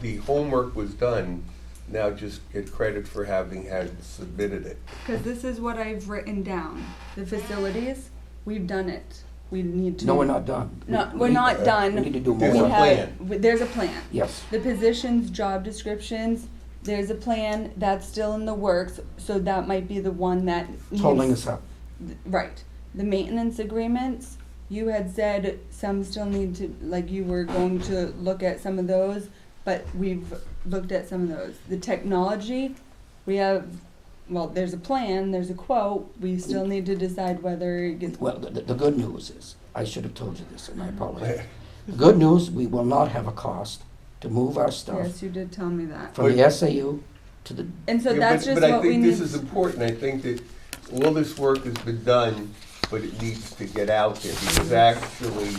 The homework was done, now just get credit for having had submitted it. Because this is what I've written down. The facilities, we've done it. We need to. No, we're not done. No, we're not done. We need to do There's more. a plan. There's a plan. Yes. The positions, job descriptions, there's a plan that's still in the works, so that might be the one that It's holding needs- us up. Right. The maintenance agreements, you had said some still need to, like you were going to look at some of those, but we've looked at some of those. The technology, we have, well, there's a plan, there's a quote, we still need to decide whether it gets. Well, the good news is, I should have told you this, and I apologize. The good news, we will not have a cost to move our stuff Yes, you did tell me that. from the SAU to the, And so Yeah, that's just But I what we think need. this is important, I think that all this work has been done, but it needs to get out there, because actually,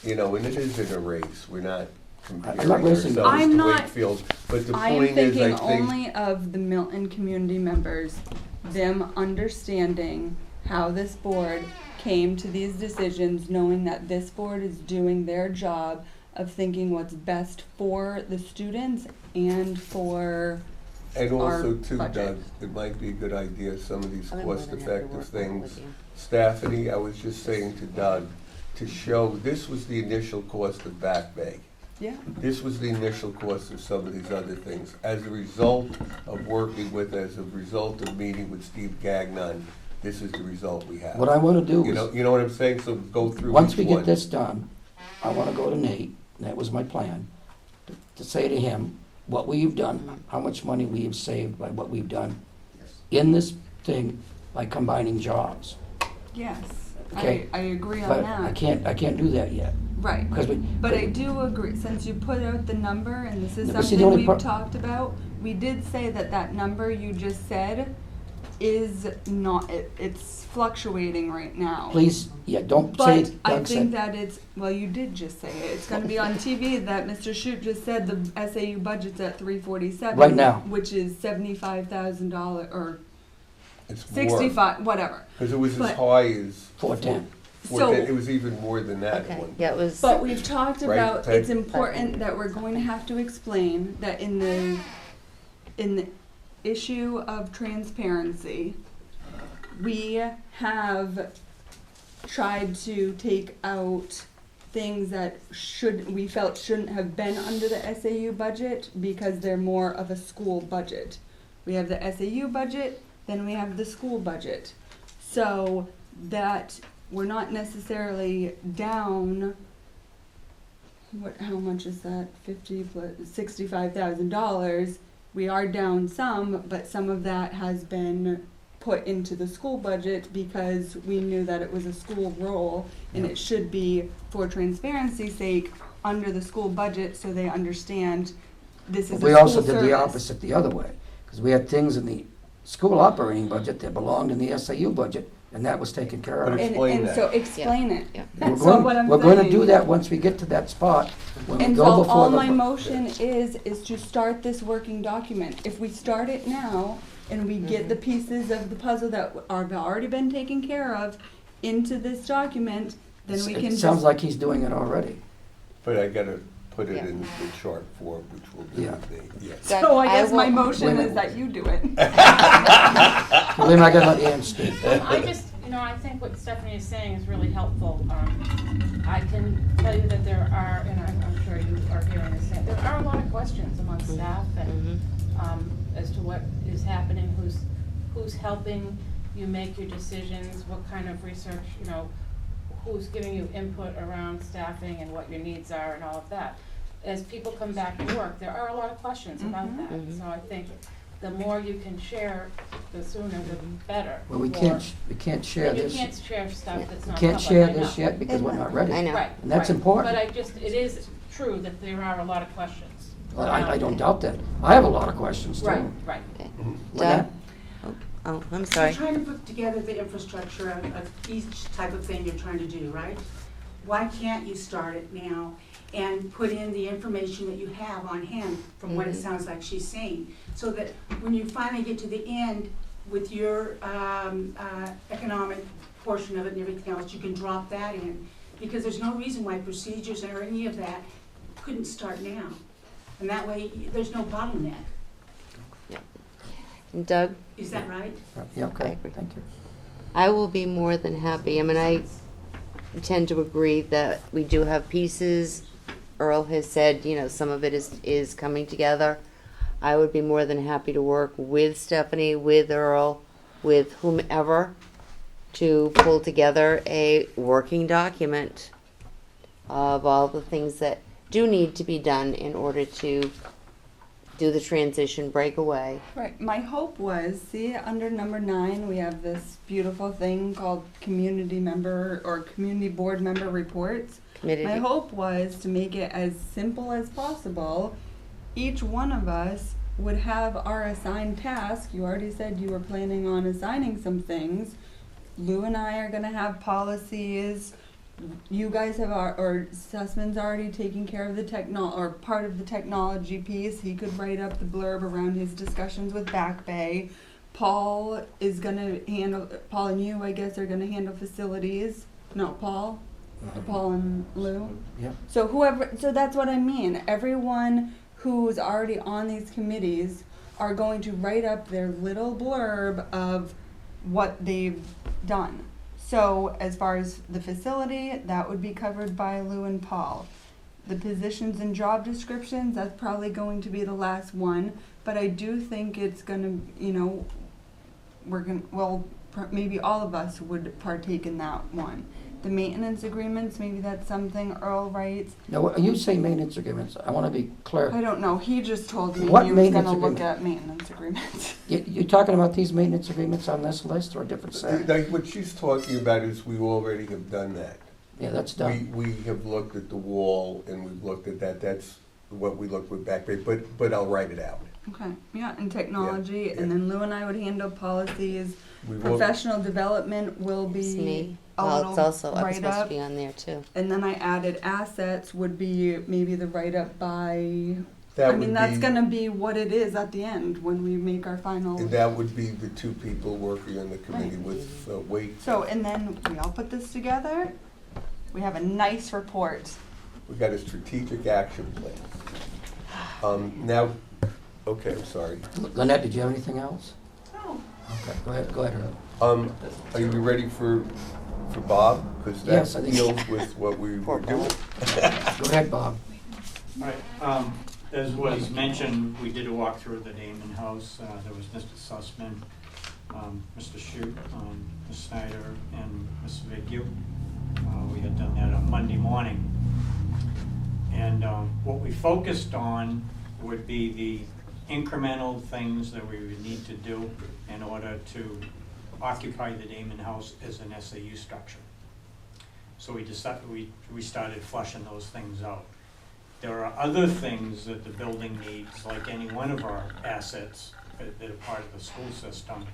and it is in a race, we're not comparing racing. ourselves I'm to not- Wakefield. But the I'm point is, I thinking think, only of the Milton community members, them understanding how this board came to these decisions, knowing that this board is doing their job of thinking what's best for the students and for and our also too, budget. Doug, it might be a good idea, some of these I'm more than happy to cost-effective work things. with you. Staffany, I was just saying to Doug, to show, this was the initial cost of Back Bay. yeah. This was the initial cost of some of these other things. As a result of working with, as a result of meeting with Steve Gagnon, this is the result we have. what I want to do You is, know what I'm saying? So go through once each we one. get this done, I want to go to Nate, and that was my plan, to say to him what we've done, how much money we have saved by what we've done in this thing by combining jobs. Yes. Okay. I agree on But that. I can't do that yet, Right. because we. But I do agree, since you put out the number, and this is No, but see, the something only we've pro- talked about, we did say that that number you just said is not, it's fluctuating right now. Please, yeah, don't say But it, I Doug think said. that it's, well, you did just say it, it's gonna be on TV that Mr. Shute just said the SAU budget's at 347. Right now. Which is $75,000, or It's more, 65, whatever. because it was as but- high as. 410. 410. It was even more than that Okay, one. yeah, it was. But we've talked Right, about, Peg? it's important that we're going to have to explain that in the issue of transparency, we have tried to take out things that we felt shouldn't have been under the SAU budget because they're more of a school budget. We have the SAU budget, then we have the school budget. So that we're not necessarily down how much is that? 50 plus $65,000. We are down some, but some of that has been put into the school budget because we knew that it was a school role and it should be, for transparency's sake, under the school budget so they understand this is a school We also did service. the opposite the other way, because we had things in the school operating budget that belonged in the SAU budget, and that was taken care of. But explain And that. so explain it. Yeah. We're So what I'm going, we're going to saying- do that once we get to that spot, when we And go so before all the. my motion is to start this working document. If we start it now and we get the pieces of the puzzle that have already been taken care of into this document, then we can It just. sounds like he's doing it already. But I gotta put it Yeah. in the chart form, which will be Yeah. the, yes. So I guess my will- motion Wait a is that you do it. William, I gotta let Ann speak. I just, I think what Stephanie is saying is really helpful. I can tell you that there are, and I'm sure you are hearing the same, there are a lot of questions among staff and as to what is happening, who's helping you make your decisions, what kind of research, who's giving you input around staffing and what your needs are and all of that. As people come back to work, there are a lot of questions about that. So I think the more you can share, the sooner the better. Well, we for- can't share You this. can't share stuff that's We not public, can't share I this know. yet because we're not ready. I know. Right. And that's right. important. But it is true that there are a lot of questions. Well, I don't doubt that. I have a lot of questions too. Right, right. Okay. Lynette? Doug? Oh, I'm You're sorry. trying to put together the infrastructure of each type of thing you're trying to do, right? Why can't you start it now and put in the information that you have on hand from what it sounds like she's saying? So that when you finally get to the end with your economic portion of it and everything else, you can drop that in. Because there's no reason why procedures or any of that couldn't start now. And that way, there's no bottleneck. And Doug, Is that right? Yeah, I okay, agree. thank you. I will be more than happy. I mean, I tend to agree that we do have pieces. Earl has said, some of it is coming together. I would be more than happy to work with Stephanie, with Earl, with whomever, to pull together a working document of all the things that do need to be done in order to do the transition breakaway. Right. My hope was, see, under number 9, we have this beautiful thing called community member or community board member reports. Committee. My hope was to make it as simple as possible. Each one of us would have our assigned task. You already said you were planning on assigning some things. Lou and I are going to have policies. You guys have or Sussman's already taking care of the or part of the technology piece. He could write up the blurb around his discussions with Back Bay. Paul is gonna handle, Paul and you, I guess, are gonna handle facilities. No, Paul and Lou. Yeah. So that's what I mean. Everyone who's already on these committees are going to write up their little blurb of what they've done. So as far as the facility, that would be covered by Lou and Paul. The positions and job descriptions, that's probably going to be the last one, but I do think it's gonna, maybe all of us would partake in that one. The maintenance agreements, maybe that's something Earl writes. Now, when you say maintenance agreements, I want to be clear. I don't know, he just told me What he was maintenance gonna look agreement? at maintenance agreements. You talking about these maintenance agreements on this list or a different set? Like, what she's talking about is we already have done that. Yeah, that's done. We have looked at the wall and we've looked at that, that's what we looked with Back Bay, but I'll write it out. Okay, yeah, and technology, Yeah, and yeah. then Lou and I would handle policies. We will- Professional development will It's be me. a Well, little it's also, I'm supposed to write-up. be on there too. And then I added assets would be maybe the write-up by, That I would mean, that's be- gonna be what it is at the end when we make our final. And that would be the 2 people working on the committee with weight. So, and then we all put this together, we have a nice report. We got a strategic action plan. Now, okay, I'm sorry. Lynette, did you have anything else? No. Okay, go ahead, Earl. Are you ready for Bob? Because that Yes, I think so. deals with what we Poor were doing. Go ahead, Bob. All right, as was mentioned, we did a walkthrough of the Damon House. There was Mr. Sussman, Mr. Shute, Ms. Snyder, and Ms. Vigil. We had done that on Monday morning. And what we focused on would be the incremental things that we would need to do in order to occupy the Damon House as an SAU structure. So we started flushing those things out. There are other things that the building needs, like any one of our assets that are part of the school system,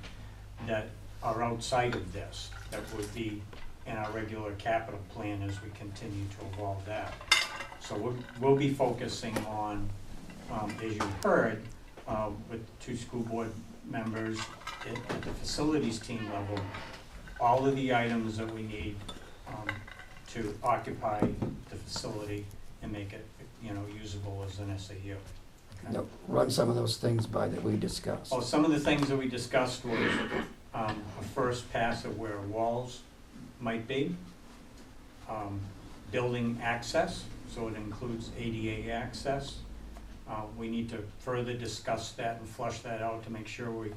that are outside of this, that would be in our regular capital plan as we continue to evolve that. So we'll be focusing on, as you heard, with 2 school board members at the facilities team level, all of the items that we need to occupy the facility and make it, usable as an SAU. Okay? Now, run some of those things by that we discussed. Oh, some of the things that we discussed was a first pass of where walls might be, building access, so it includes ADA access. We need to further discuss that and flush that out to make sure we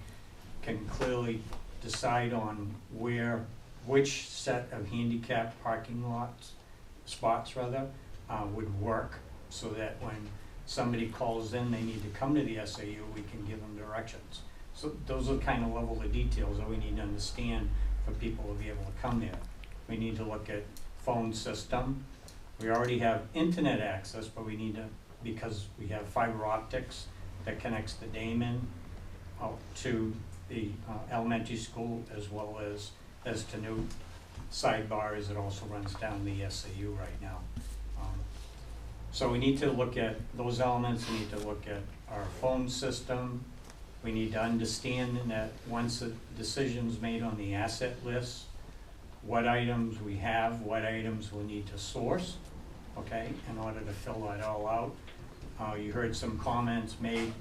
can clearly decide on which set of handicap parking spots would work, so that when somebody calls in, they need to come to the SAU, we can give them directions. So those are kind of level of details that we need to understand for people to be able to come there. We need to look at phone system. We already have internet access, but we need to, because we have fiber optics that connects the Damon out to the elementary school, as well as to new sidebars. It also runs down the SAU right now. So we need to look at those elements. We need to look at our phone system. We need to understand that once a decision's made on the asset list, what items we have, what items we need to source, okay, in order to fill that all out. You heard some comments made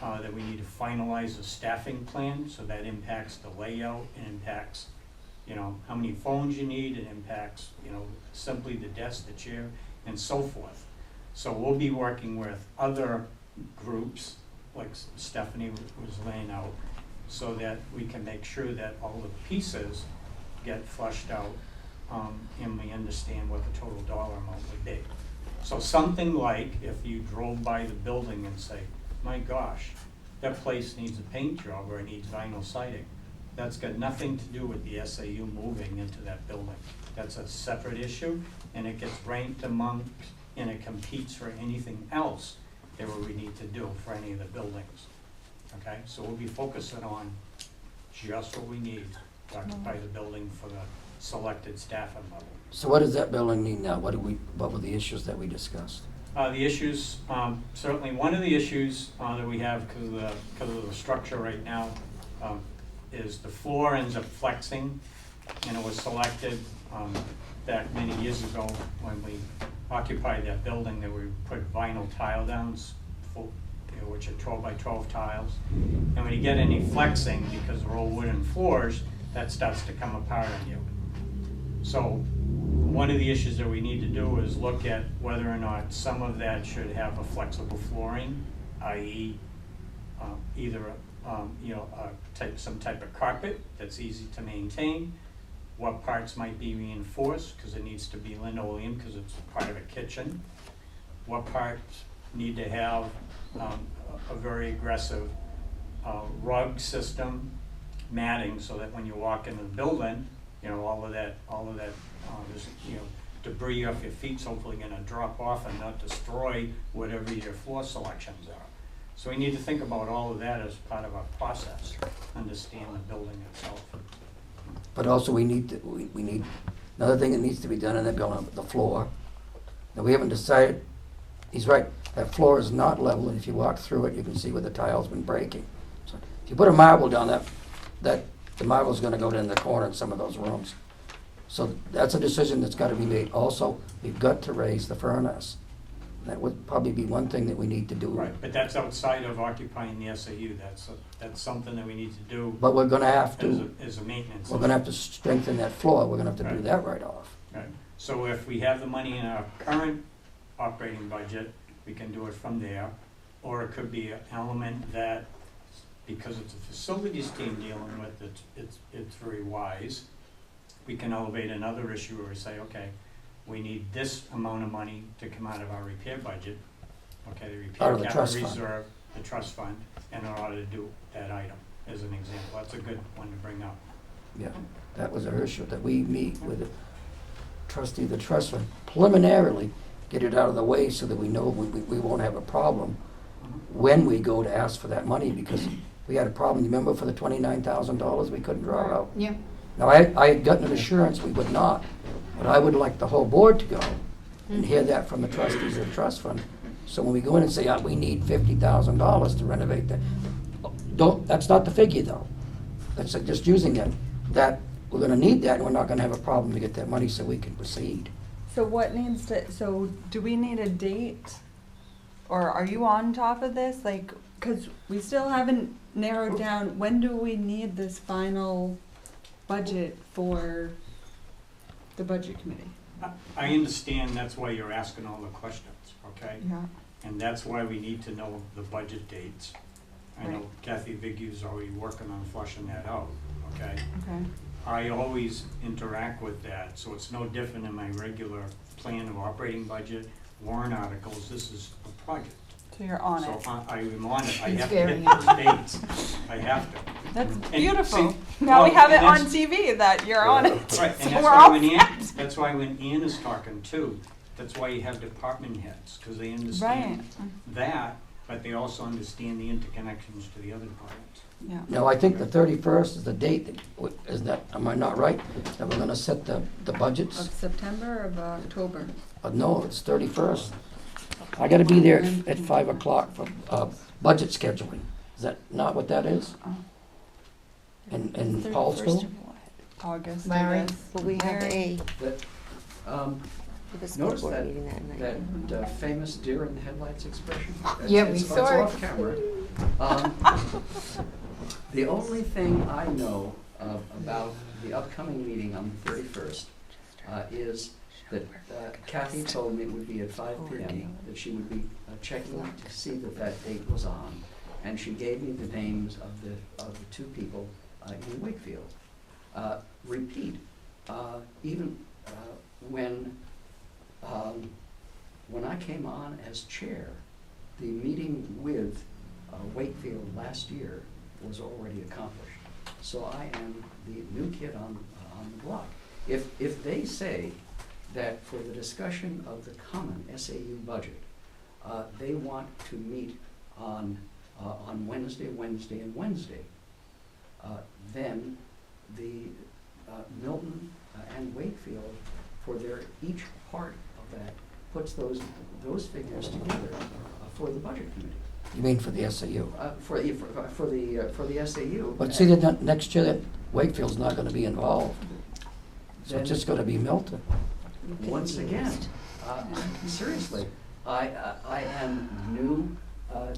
that we need to finalize the staffing plan, so that impacts the layout, and impacts, how many phones you need, it impacts, simply the desk, the chair, and so forth. So we'll be working with other groups, like Stephanie was laying out, so that we can make sure that all the pieces get flushed out, and we understand what the total dollar amount would be. So something like, if you drove by the building and say, my gosh, that place needs a paint job or it needs vinyl siding, that's got nothing to do with the SAU moving into that building. That's a separate issue, and it gets ranked among, and it competes for anything else that we need to do for any of the buildings. Okay, so we'll be focusing on just what we need to occupy the building for the selected staffing level. So what does that building need now? What were the issues that we discussed? The issues, certainly one of the issues that we have because of the structure right now is the floor ends up flexing, and it was selected back many years ago when we occupied that building, that we put vinyl tile downs, which are 12 by 12 tiles. And when you get any flexing, because they're all wooden floors, that starts to come apart on you. So one of the issues that we need to do is look at whether or not some of that should have a flexible flooring, i.e. either some type of carpet that's easy to maintain. What parts might be reinforced, because it needs to be linoleum because it's part of a kitchen. What parts need to have a very aggressive rug system, matting, so that when you walk into the building, all of that there's, debris off your feet's hopefully going to drop off and not destroy whatever your floor selections are. So we need to think about all of that as part of our process, understand the building itself. But also we need another thing that needs to be done in that building, the floor. Now, we haven't decided, he's right, that floor is not level, and if you walk through it, you can see where the tile's been breaking. So if you put a marble down, the marble's gonna go in the corner in some of those rooms. So that's a decision that's gotta be made. Also, we've got to raise the furnace. That would probably be one thing that we need to do. Right, but that's outside of occupying the SAU. That's something that we need to do. But we're gonna have to. As a maintenance. We're gonna have to strengthen that floor. We're gonna have to do that right off. Right. So if we have the money in our current operating budget, we can do it from there. Or it could be an element that, because it's a facilities team dealing with it, it's very wise. We can elevate another issue where we say, okay, we need this amount of money to come out of our repair budget, okay, the Out repair of the capital trust fund. reserve, the trust fund, in order to do that item, as an example. That's a good one to bring up. Yeah, that was our issue, that we meet with the trustee of the trust fund preliminarily, get it out of the way so that we know we won't have a problem when we go to ask for that money, because we had a problem, you remember, for the $29,000 we couldn't draw out? Yeah. Now, I had gotten an assurance we would not, but I would like the whole board to go and hear that from the trustees of the trust fund. So when we go in and say, we need $50,000 to renovate that, that's not the figure though. That's just using it, that we're gonna need that and we're not gonna have a problem to get that money so we can proceed. So what needs to, so do we need a date? Or are you on top of this? Like, cause we still haven't narrowed down, when do we need this final budget for the budget committee? I understand that's why you're asking all the questions, okay? Yeah. And that's why we need to know the budget dates. I know Right. Kathy Viggy's already working on flushing that out, okay? Okay. I always interact with that, so it's no different than my regular plan of operating budget, warrant articles, this is a project. So you're on it. So I am on it, I He's have to very hit those dates, I have to. That's And beautiful. see- Now we well, have it and on that's- TV that you're on it. Right, So and that's we're why all when set. that's why when Ann is talking too, that's why you have department heads, because they Right. understand that, but they also understand the interconnections to the other departments. Yeah. No, I think the 31st is the date, is that, am I not right? That we're gonna set the budgets? Of September or of October? No, it's 31st. I gotta be there at 5 o'clock for budget scheduling. Is that not what that is? In Paulsville? August. Larry? I guess. But we have a, But, with a school notice board that, meeting that night. that famous deer in the headlights expression? Yeah, we It's saw it. off camera. The only thing I know about the upcoming meeting on the 31st is that Kathy told me it would be at 5 p.m., that she would be checking to see that that date was on, and she gave me the names of the two people in Wakefield. Repeat, even when I came on as chair, the meeting with Wakefield last year was already accomplished. So I am the new kid on the block. If they say that for the discussion of the common SAU budget, they want to meet on Wednesday, and Wednesday, then the Milton and Wakefield, for their each part of that, puts those figures together for the budget committee. You mean for the SAU? For the SAU. But see, that next year, that Wakefield's not gonna be involved. So it's Then- just gonna be Milton. Once again, seriously, I am new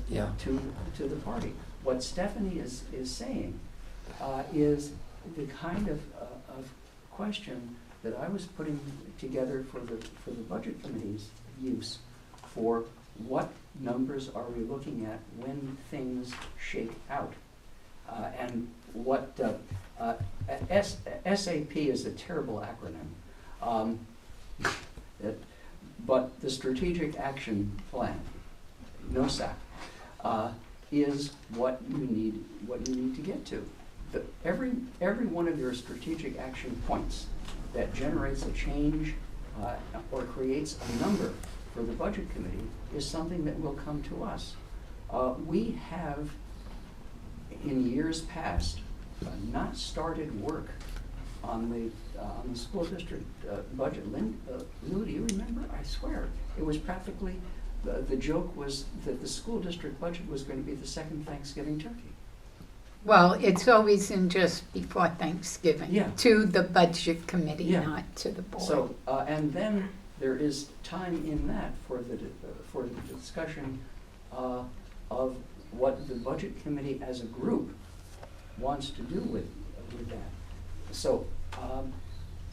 Yeah. to the party. What Stephanie is saying is the kind of question that I was putting together for the budget committee's use for what numbers are we looking at when things shake out, and what SAP is a terrible acronym. But the Strategic Action Plan, NOSAP, is what you need to get to. Every one of your strategic action points that generates a change or creates a number for the budget committee is something that will come to us. We have, in years past, not started work on the school district budget. Lou, do you remember? I swear, it was practically, the joke was that the school district budget was going to be the second Thanksgiving turkey. Well, it's always in just before Thanksgiving. Yeah. To the budget committee, Yeah. not to the board. So, and then there is time in that for the discussion of what the budget committee as a group wants to do with that. So,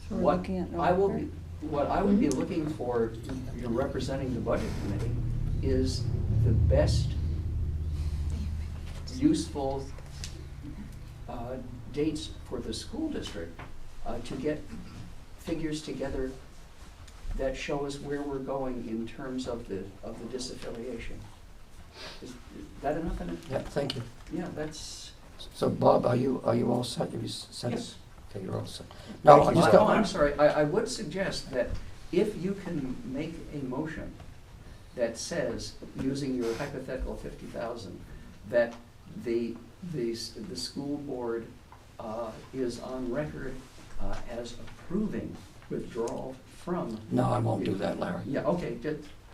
we're what looking at I will November? be, what I would be looking for, you're representing the budget committee, is the best useful dates for the school district to get figures together that show us where we're going in terms of the disaffiliation. Is that enough in it? Yeah, thank you. Yeah, that's, So Bob, are you all set? Have you said it? yes. Okay, you're all set. No, I Thank you. just Oh, got, I'm sorry, I would suggest that if you can make a motion that says, using your hypothetical 50,000, that the school board is on record as approving withdrawal from. no, I won't do that, Larry. Yeah, okay,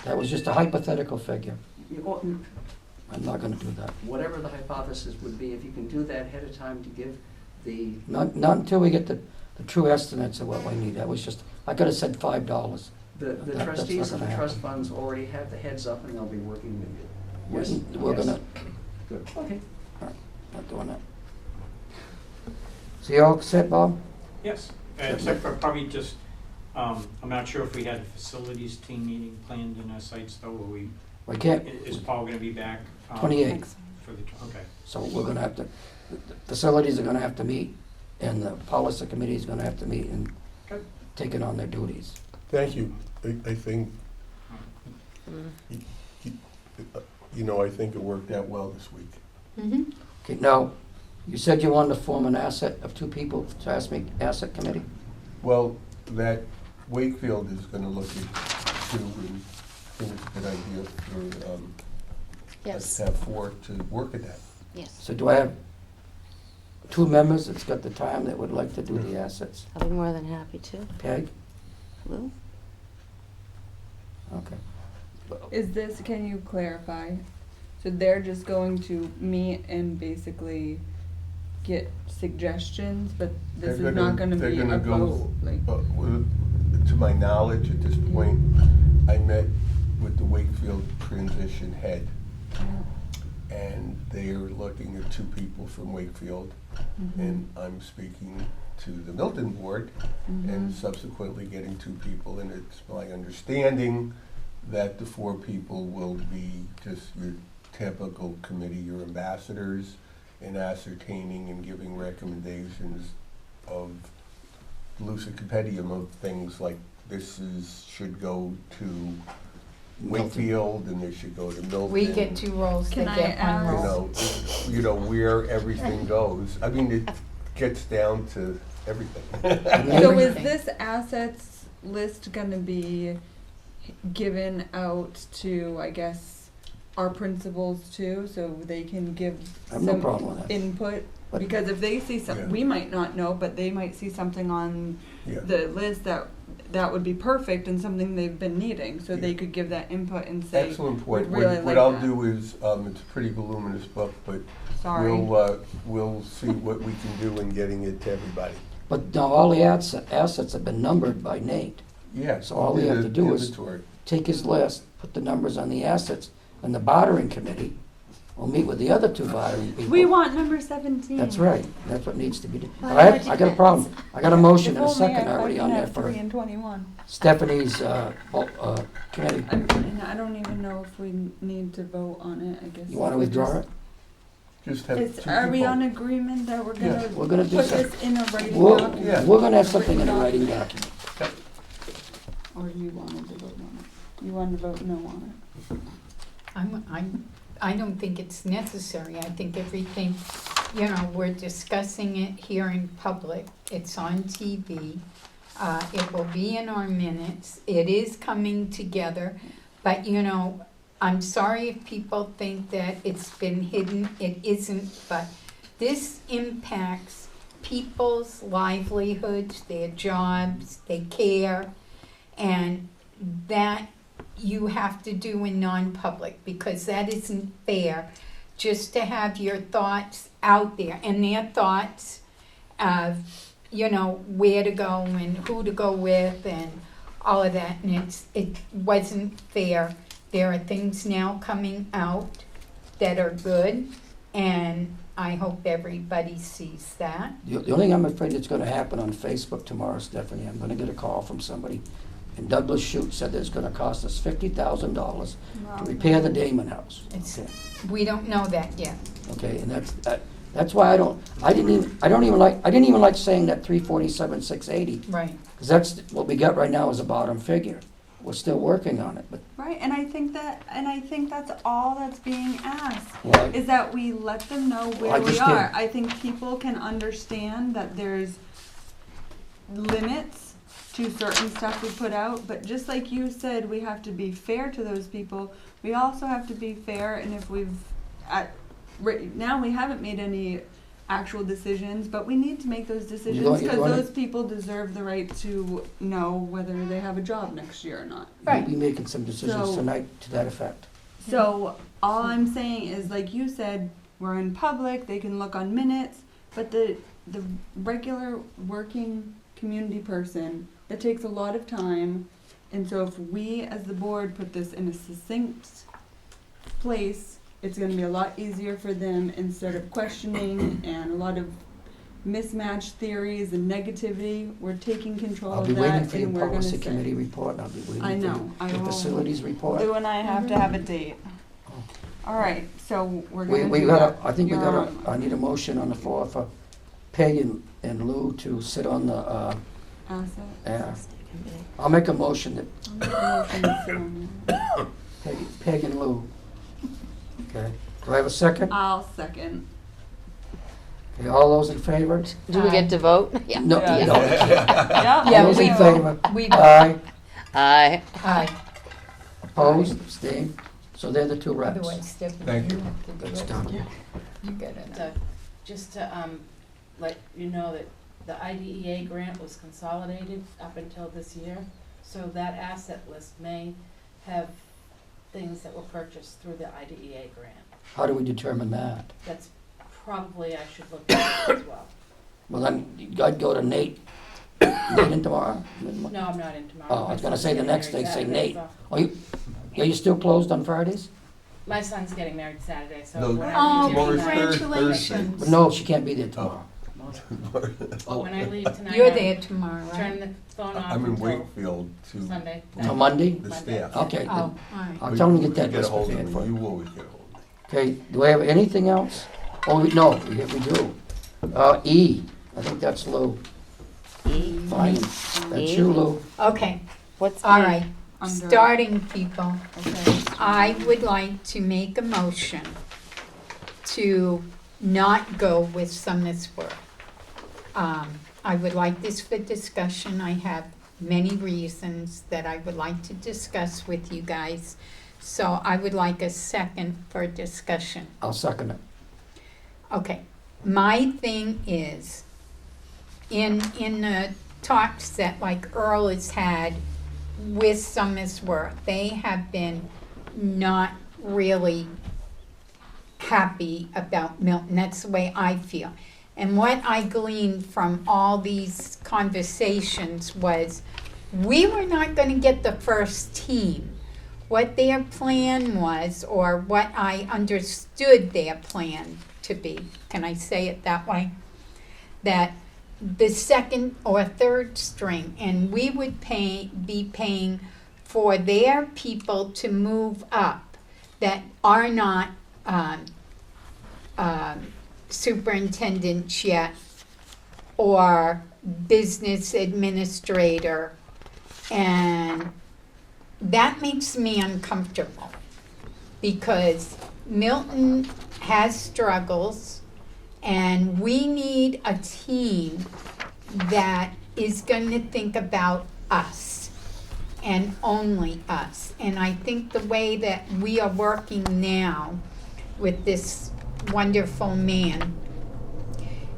That was just a hypothetical figure. oh, I'm not gonna do that. whatever the hypothesis would be, if you can do that ahead of time to give the, Not until we get the true estimates of what we need. That was just, I could have said $5. the That's trustees not of the gonna trust happen. funds already have the heads up and they'll be working with you. Yes? We're Yes. gonna, Good, okay. not doing that. So you all set, Bob? Yes, except for probably just, I'm not sure if we had a facilities team meeting planned in our sites though, or We can't, is Paul gonna be back? 28th. For the, okay. So we're gonna have to, the facilities are gonna have to meet, and the policy committee is gonna have to meet and Good. take it on their duties. Thank you. I think, I think it worked out well this week. Mm-hmm. Okay, now, you said you wanted to form an asset of 2 people to ask me, asset committee? Well, that Wakefield is gonna look at 2, and I think it's a good idea for, us Yes, to have 4 to work at that. yes. So do I have 2 members that's got the time that would like to do the assets? I'll be more than happy to. Peg? Lou? Okay. Is this, can you clarify? So they're just going to meet and basically get suggestions, but this They're is not gonna they're be a gonna go- vote, like, To my knowledge, at this point, I met with the Wakefield transition head, and they are looking at 2 people from Wakefield, and I'm speaking to the Milton board, and subsequently getting 2 people, and it's my understanding that the 4 people will be just your typical committee, your ambassadors, in ascertaining and giving recommendations of lucid compendium of things like should go to Wakefield, and this should go to Milton. We get 2 roles, they Can I get 1 ask- role. Where everything goes. I mean, it gets down to everything. so is Everything. this assets list gonna be given out to, I guess, our principals too, so they can give I have no some problem with that. input? But- Because if they see Yeah. something, we might not know, but they might see something on Yeah. the list that would be perfect and something they've been needing, so they Yeah. could give that input and say, Excellent point. we'd really What like I'll that. do is, it's a pretty voluminous book, but sorry. we'll see what we can do in getting it to everybody. But now all the assets have been numbered by Nate. Yeah. So all we have to do is inventory. take his list, put the numbers on the assets, and the bartering committee will meet with the other 2 bartering people. We want number 17. That's right, that's what needs to be done. Well, But it I got a problem. I got a motion and a If only second I already can on there have for 3 and 21. Stephanie's, committee. And I don't even know if we need to vote on it, I guess. You wanna we withdraw just- it? Just have 2 people. Are we on agreement that we're Yeah, gonna we're gonna do put some- this in a writing We're, document? we're gonna have something in a writing document. Or you wanted to vote on it? You wanted to vote no on it? I don't think it's necessary. I think everything, we're discussing it here in public. It's on TV. It will be in our minutes. It is coming together. But, I'm sorry if people think that it's been hidden. It isn't, but this impacts people's livelihoods, their jobs, they care, and that you have to do in non-public, because that isn't fair, just to have your thoughts out there, and their thoughts of, where to go and who to go with and all of that, and it wasn't fair. There are things now coming out that are good, and I hope everybody sees that. The only thing I'm afraid that's gonna happen on Facebook tomorrow, Stephanie, I'm gonna get a call from somebody, and Douglas Shute said that it's gonna cost us $50,000 to repair the Damon House. It's- Okay. We don't know that yet. Okay, and that's why I didn't even like saying that 347,680, Right. because that's what we got right now is a bottom figure. we're still working on it, but, Right, and I think that's all that's being asked, well, is that we let them know I where we just are. did. I think people can understand that there's limits to certain stuff we put out, but just like you said, we have to be fair to those people. We also have to be fair, and if right now we haven't made any actual decisions, but we need to make those decisions You because wanna- those people deserve the right to know whether they have a job next year or not. we'll be making some decisions So- tonight to that effect. So all I'm saying is, like you said, we're in public, they can look on minutes, but the regular working community person, that takes a lot of time. And so if we as the board put this in a succinct place, it's gonna be a lot easier for them instead of questioning and a lot of mismatched theories and negativity. We're taking control I'll of be that waiting for your and we're gonna policy say. committee report, and I'll be waiting I for know, I your will. facilities report. Lou and I have to have a date. All right, so we're We, gonna we do gotta, that. I think we You're gotta, on. I need a motion on the floor for Peg and Lou to sit on the, Asset. I'll make a motion that I'll make a motion to sit on that. Peg and Lou. Okay, do I have a second? I'll second. Okay, all those in favor? Do we get to vote? Yeah. No, Yeah. no. Yeah, Yeah, All those we in vote. favor? We vote. Aye, Aye. Aye. opposed, abstained, so they're the two reps. Otherwise, Stephanie, Thank you you. have to do That's it. done. You gotta know. So, just to, let you know that the IDEA grant was consolidated up until this year, so that asset list may have things that were purchased through the IDEA grant. How do we determine that? That's probably, I should look at as well. Well, then, I'd go to Nate in tomorrow? No, I'm not in tomorrow. Oh, I was gonna say the My son's next getting day, say married Nate. Saturday, Are you still closed on Fridays? so- My son's getting married Saturday, so. No, when I Oh, leave tomorrow's tonight- congratulations. But no, she can't be there tomorrow. When I leave tonight. You're I'll there tomorrow, Turn right? the phone off I'm in until Wakefield to Sunday. On Monday? the staff. Okay, Oh, then all right. I'll tell them to get that Get a list hold of prepared me, for you. you always get a hold of me. Okay, do I have anything else? Oh, no, yeah, we do. E, I think that's Lou. E. Fine, that's you, Lou. Okay, What's all E? right. Under- Starting, people. Okay. I would like to make a motion to not go with Summersworth. I would like this for discussion. I have many reasons that I would like to discuss with you guys. So I would like a second for discussion. I'll second it. Okay, my thing is, in the talks that like Earl has had with Summersworth, they have been not really happy about Milton. That's the way I feel. And what I gleaned from all these conversations was we were not going to get the first team. What their plan was, or what I understood their plan to be, can I say it that way? That the second or third string, and we would be paying for their people to move up that are not superintendents yet, or business administrator, and that makes me uncomfortable because Milton has struggles and we need a team that is going to think about us and only us. And I think the way that we are working now with this wonderful man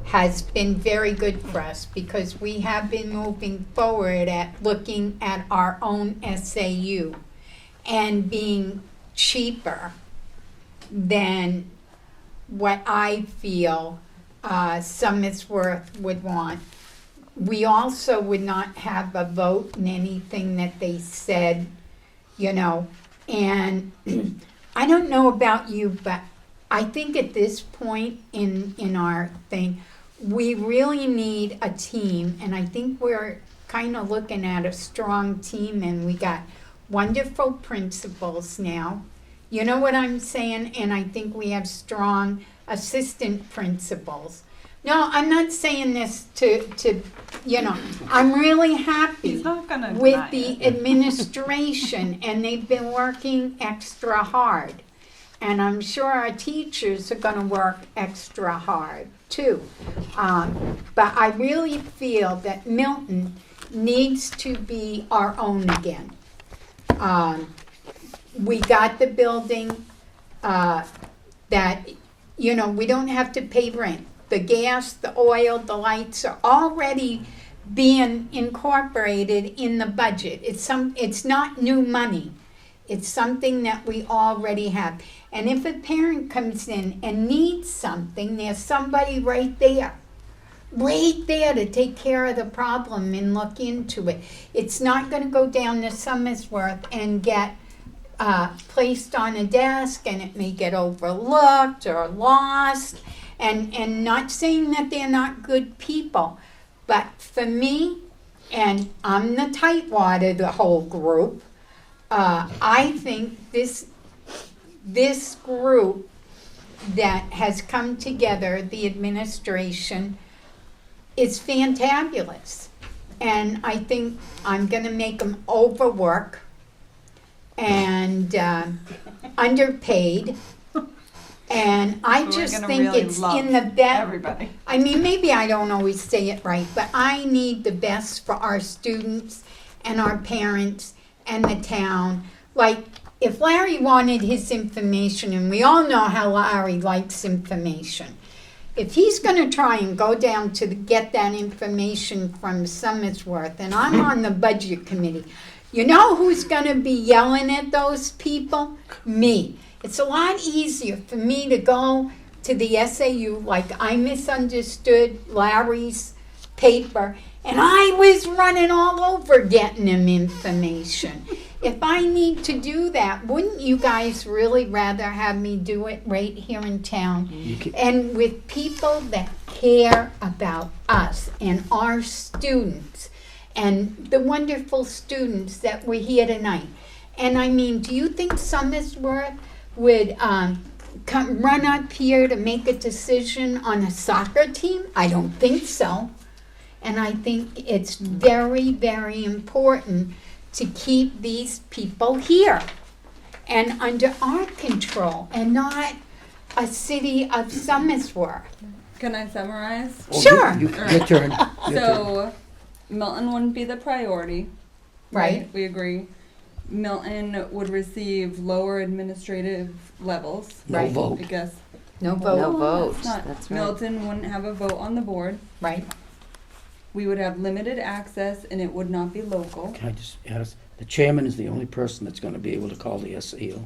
has been very good for us because we have been moving forward at looking at our own SAU and being cheaper than what I feel Summersworth would want. We also would not have a vote in anything that they said, you know, and I don't know about you, but I think at this point in our thing, we really need a team, and I think we're kind of looking at a strong team, and we got wonderful principals now. You know what I'm saying? And I think we have strong assistant principals. No, I'm not saying this to I'm really happy He's not gonna with deny the it. administration, and they've been working extra hard. And I'm sure our teachers are gonna work extra hard too. But I really feel that Milton needs to be our own again. We got the building, that, we don't have to pay rent. The gas, the oil, the lights are already being incorporated in the budget. It's not new money. It's something that we already have. And if a parent comes in and needs something, there's somebody right there to take care of the problem and look into it. It's not going to go down to Somersworth and get placed on a desk, and it may get overlooked or lost. And not saying that they're not good people, but for me, and I'm the tightwad of the whole group, I think this group that has come together, the administration, is fantabulous. And I think I'm going to make them overwork and underpaid. And I We're just gonna think really it's love in the best. everybody. I mean, maybe I don't always say it right, but I need the best for our students and our parents and the town. Like, if Larry wanted his information, and we all know how Larry likes information, if he's going to try and go down to get that information from Somersworth, and I'm on the budget committee, you know who's going to be yelling at those people? Me. It's a lot easier for me to go to the SAU, like I misunderstood Larry's paper, and I was running all over getting him information. If I need to do that, wouldn't you guys really rather have me do it right here in town? And with people that care about us and our students and the wonderful students that were here tonight. And I mean, do you think Somersworth would run up here to make a decision on a soccer team? I don't think so. And I think it's very, very important to keep these people here and under our control and not a city of Somersworth. Can I summarize? Oh, Sure. Your turn. Your turn. So, Milton wouldn't be the priority. Right. We agree. Milton would receive lower administrative levels. No Right. vote. I guess. No vote. No vote. That's not- That's right. Milton wouldn't have a vote on the board. Right. We would have limited access, and it would not be local. Can I just ask, the chairman is the only person that's gonna be able to call the SAU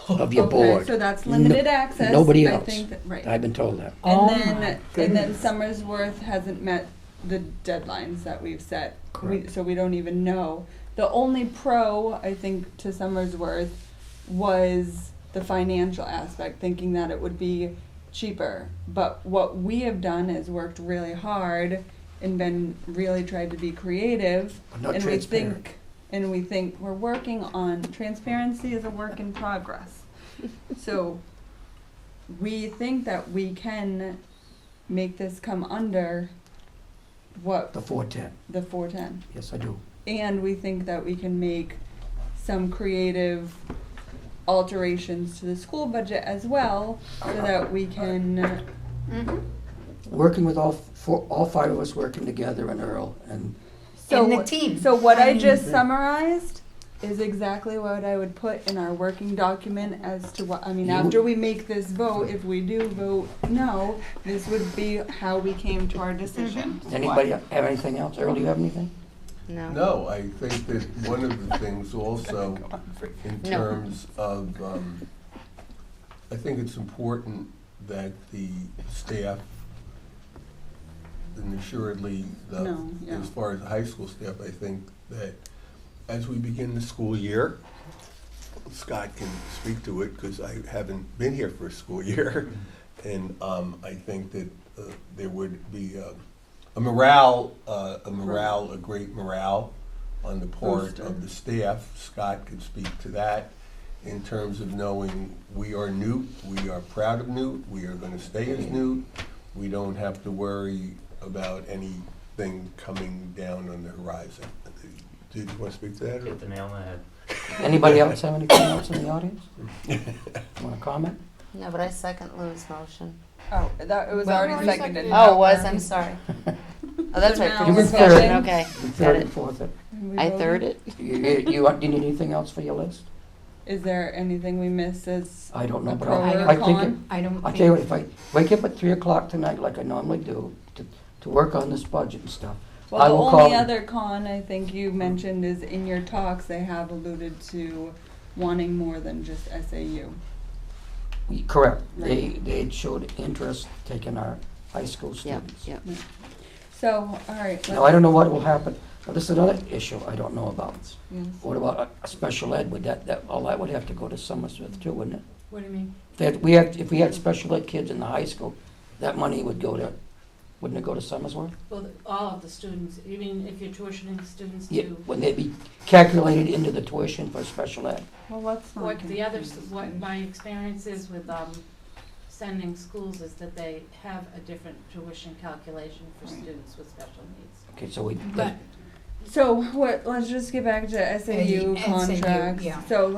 of your Okay, board. so that's limited access. Nobody I else. think that, right. I've been told that. Oh And my then goodness. Somersworth hasn't met the deadlines that we've set. Correct. So we don't even know. The only pro, I think, to Somersworth was the financial aspect, thinking that it would be cheaper. But what we have done is worked really hard and been really tried to be creative. But not and transparent. we think we're working on transparency is a work in progress. So we think that we can make this come under what The 410, the 410. yes, I do. And we think that we can make some creative alterations to the school budget as well, so that we can, Working with all five of us working together, and Earl, and so, And the team. so what I mean, just summarized is exactly what I would put in our working document as to what, I mean, You- after we make this vote, if we do vote no, this would be how we came to our decision. anybody have anything else? Earl, do you have anything? No. No, I think that one of the things also, in No. terms of, I think it's important that the staff, and assuredly, No, yeah. as far as the high school staff, I think that as we begin the school year, Scott can speak to it, because I haven't been here for a school year, and I think that there would be a great morale on the part of the staff. Scott can speak to that. in terms of knowing we are Newt, we are proud of Newt, we are gonna stay as Newt. We don't have to worry about anything coming down on the horizon. Did you want to speak to that? Or? Hit the nail on the head. Anybody else have any comments in the audience? Want to comment? No, but I second Lou's motion. Oh, that, it was Well, already already seconded. seconded. Oh, it was, I'm sorry. Oh, that's So right, now for You can discussion, third it. okay. Got Third it. and fourth it. I third it. You do you need anything else for your list? Is there anything we missed as I don't know, a but pro or I think it, con? I don't I'll tell you what, think, if I wake up at 3 o'clock tonight like I normally do, to work on this budget and stuff, I Well, the will only call. other con I think you mentioned is in your talks, they have alluded to wanting more than just SAU. Correct. Right. They had showed interest taking our high school Yep, students. yep. So, all right. Now, I don't know what will happen. Now, this is another issue I don't know about. Yes. What about a special ed? Would all that would have to go to Summersworth too, wouldn't it? What do you mean? If we had special ed kids in the high school, that money would go to, wouldn't it go to Summersworth? Well, all of the students, you mean if you're tuitioning students Yeah, to, wouldn't they be calculated into the tuition for special ed? Well, let's not. what the other, confuse what things. my experience is with, sending schools is that they have a different tuition calculation for Right. students with special needs. Okay, so we, but So what, let's just get back to SAU SAU, contracts. yeah. So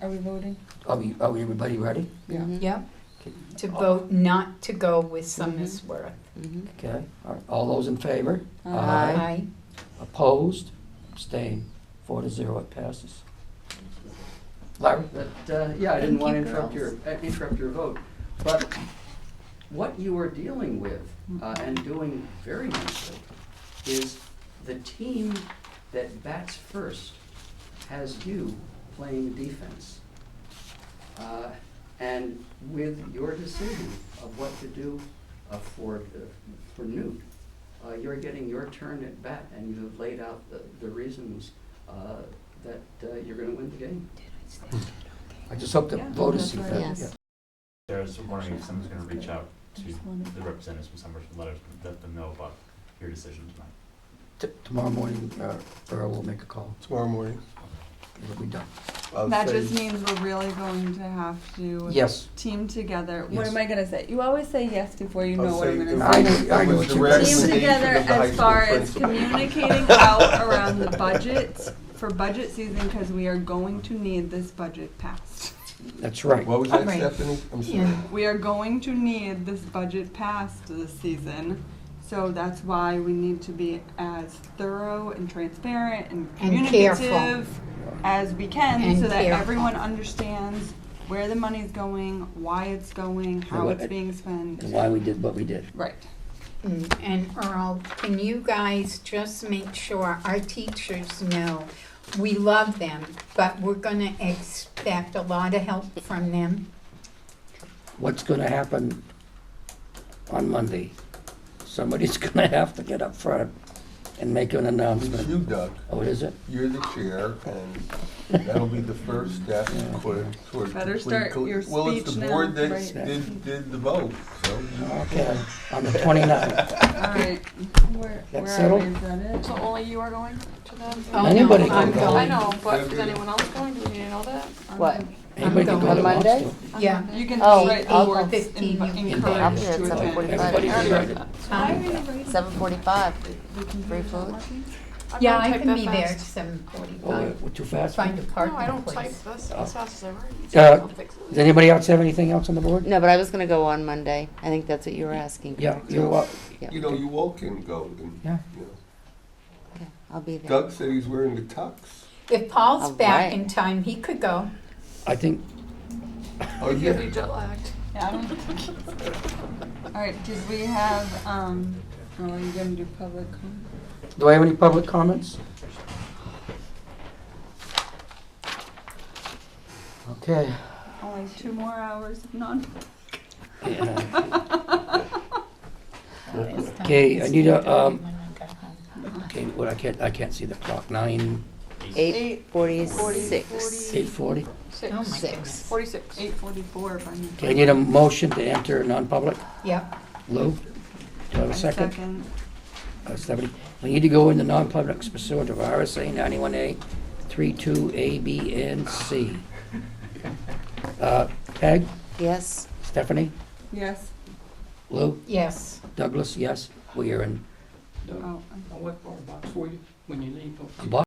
are we voting? are we everybody ready? Yeah. Mhm, yeah, Okay. to vote not to go with Summersworth. mhm. Okay, all those in favor? Aye. Aye. Opposed? Abstained? 4-0, it passes. Larry? But, yeah, I didn't Thank want to you, interrupt your vote, but what you are dealing with, and doing very nicely, is the team that bats first has you playing defense. And with your decision of what to do for Newt, you're getting your turn at bat, and you have laid out the reasons that you're going to win the game. I just hope the Yeah, voters that's see right. that. Yes. I was wondering if someone's gonna reach out to Just wanted- the representatives from Somerset, let them know about your decision tonight. Tomorrow morning, Earl will make a call. Tomorrow morning. It'll be done. I'll That say- just means we're really going to have to Yes. team together. What Yes. am I gonna say? You always say yes before you know I'll what I'm say gonna I say. know- I know it what was you're the gonna say. Team recommendation together of the high as school far as principal. communicating out around the budget for budget season, because we are going to need this budget passed. That's right. What was that, Right. Stephanie? I'm sorry. Yeah. We are going to need this budget passed this season, so that's why we need to be as thorough and transparent and And careful. communicative as we can, And so that careful. everyone understands where the money's going, why it's going, how what- it's being spent. And why we did what we did. Right. And Earl, can you guys just make sure our teachers know we love them, but we're gonna expect a lot of help from them? What's gonna happen on Monday? Somebody's gonna have to get up front and make an It's announcement. you, Doug. Oh, is it? You're the chair, and that'll be the first step toward Better complete start your Well, it's speech the now, board that right. did the vote, so. Okay, on the 29th. All right. Where That's are settled? we? Is that it? So only you are going to them? Oh, no, Anybody can I'm go. going. I know, but is anyone else going? Do we need to know that? What? Anybody can go going. that wants Monday? to. Yeah. You can Oh, write I'll the go. words 15, you can I'll encourage be there to at attend. 7:45. Everybody's invited. 7:45. Free food? I'm Yeah, gonna I type can that be there at fast. 7:45. We're too fast? Find a No, I parking don't type place. this as fast as I write. Uh, I'll fix it. Does anybody else have anything else on the board? No, but I was gonna go on Monday. I think that's what you were asking. Yeah, correct? you're wel- Yeah. You know, you all can go, and, Yeah. you know. Okay, I'll be there. Doug said he's wearing the tux. If Paul's All back right. in time, he could go. I think, Oh, You'll yeah. be jet lagged. Yeah, I don't. All right, did we have, oh, are you gonna do public comment? do I have any public comments? Okay. Only 2 more hours of non. Yeah. Okay, I need a, okay, what, I can't see the clock, 8:46. 8:40? Oh, my Six. goodness. 46. 8:44 if I'm. Okay, I need a motion to enter non-public. Yep. Lou, do I have a second? Second. Stephanie, we need to go into non-public pursuant of RSA 91A, 32A, B, and C. Peg, Yes? Stephanie, Yes. Lou, Yes. Douglas, yes, we are in I'll let borrow a box for you when you leave. a box.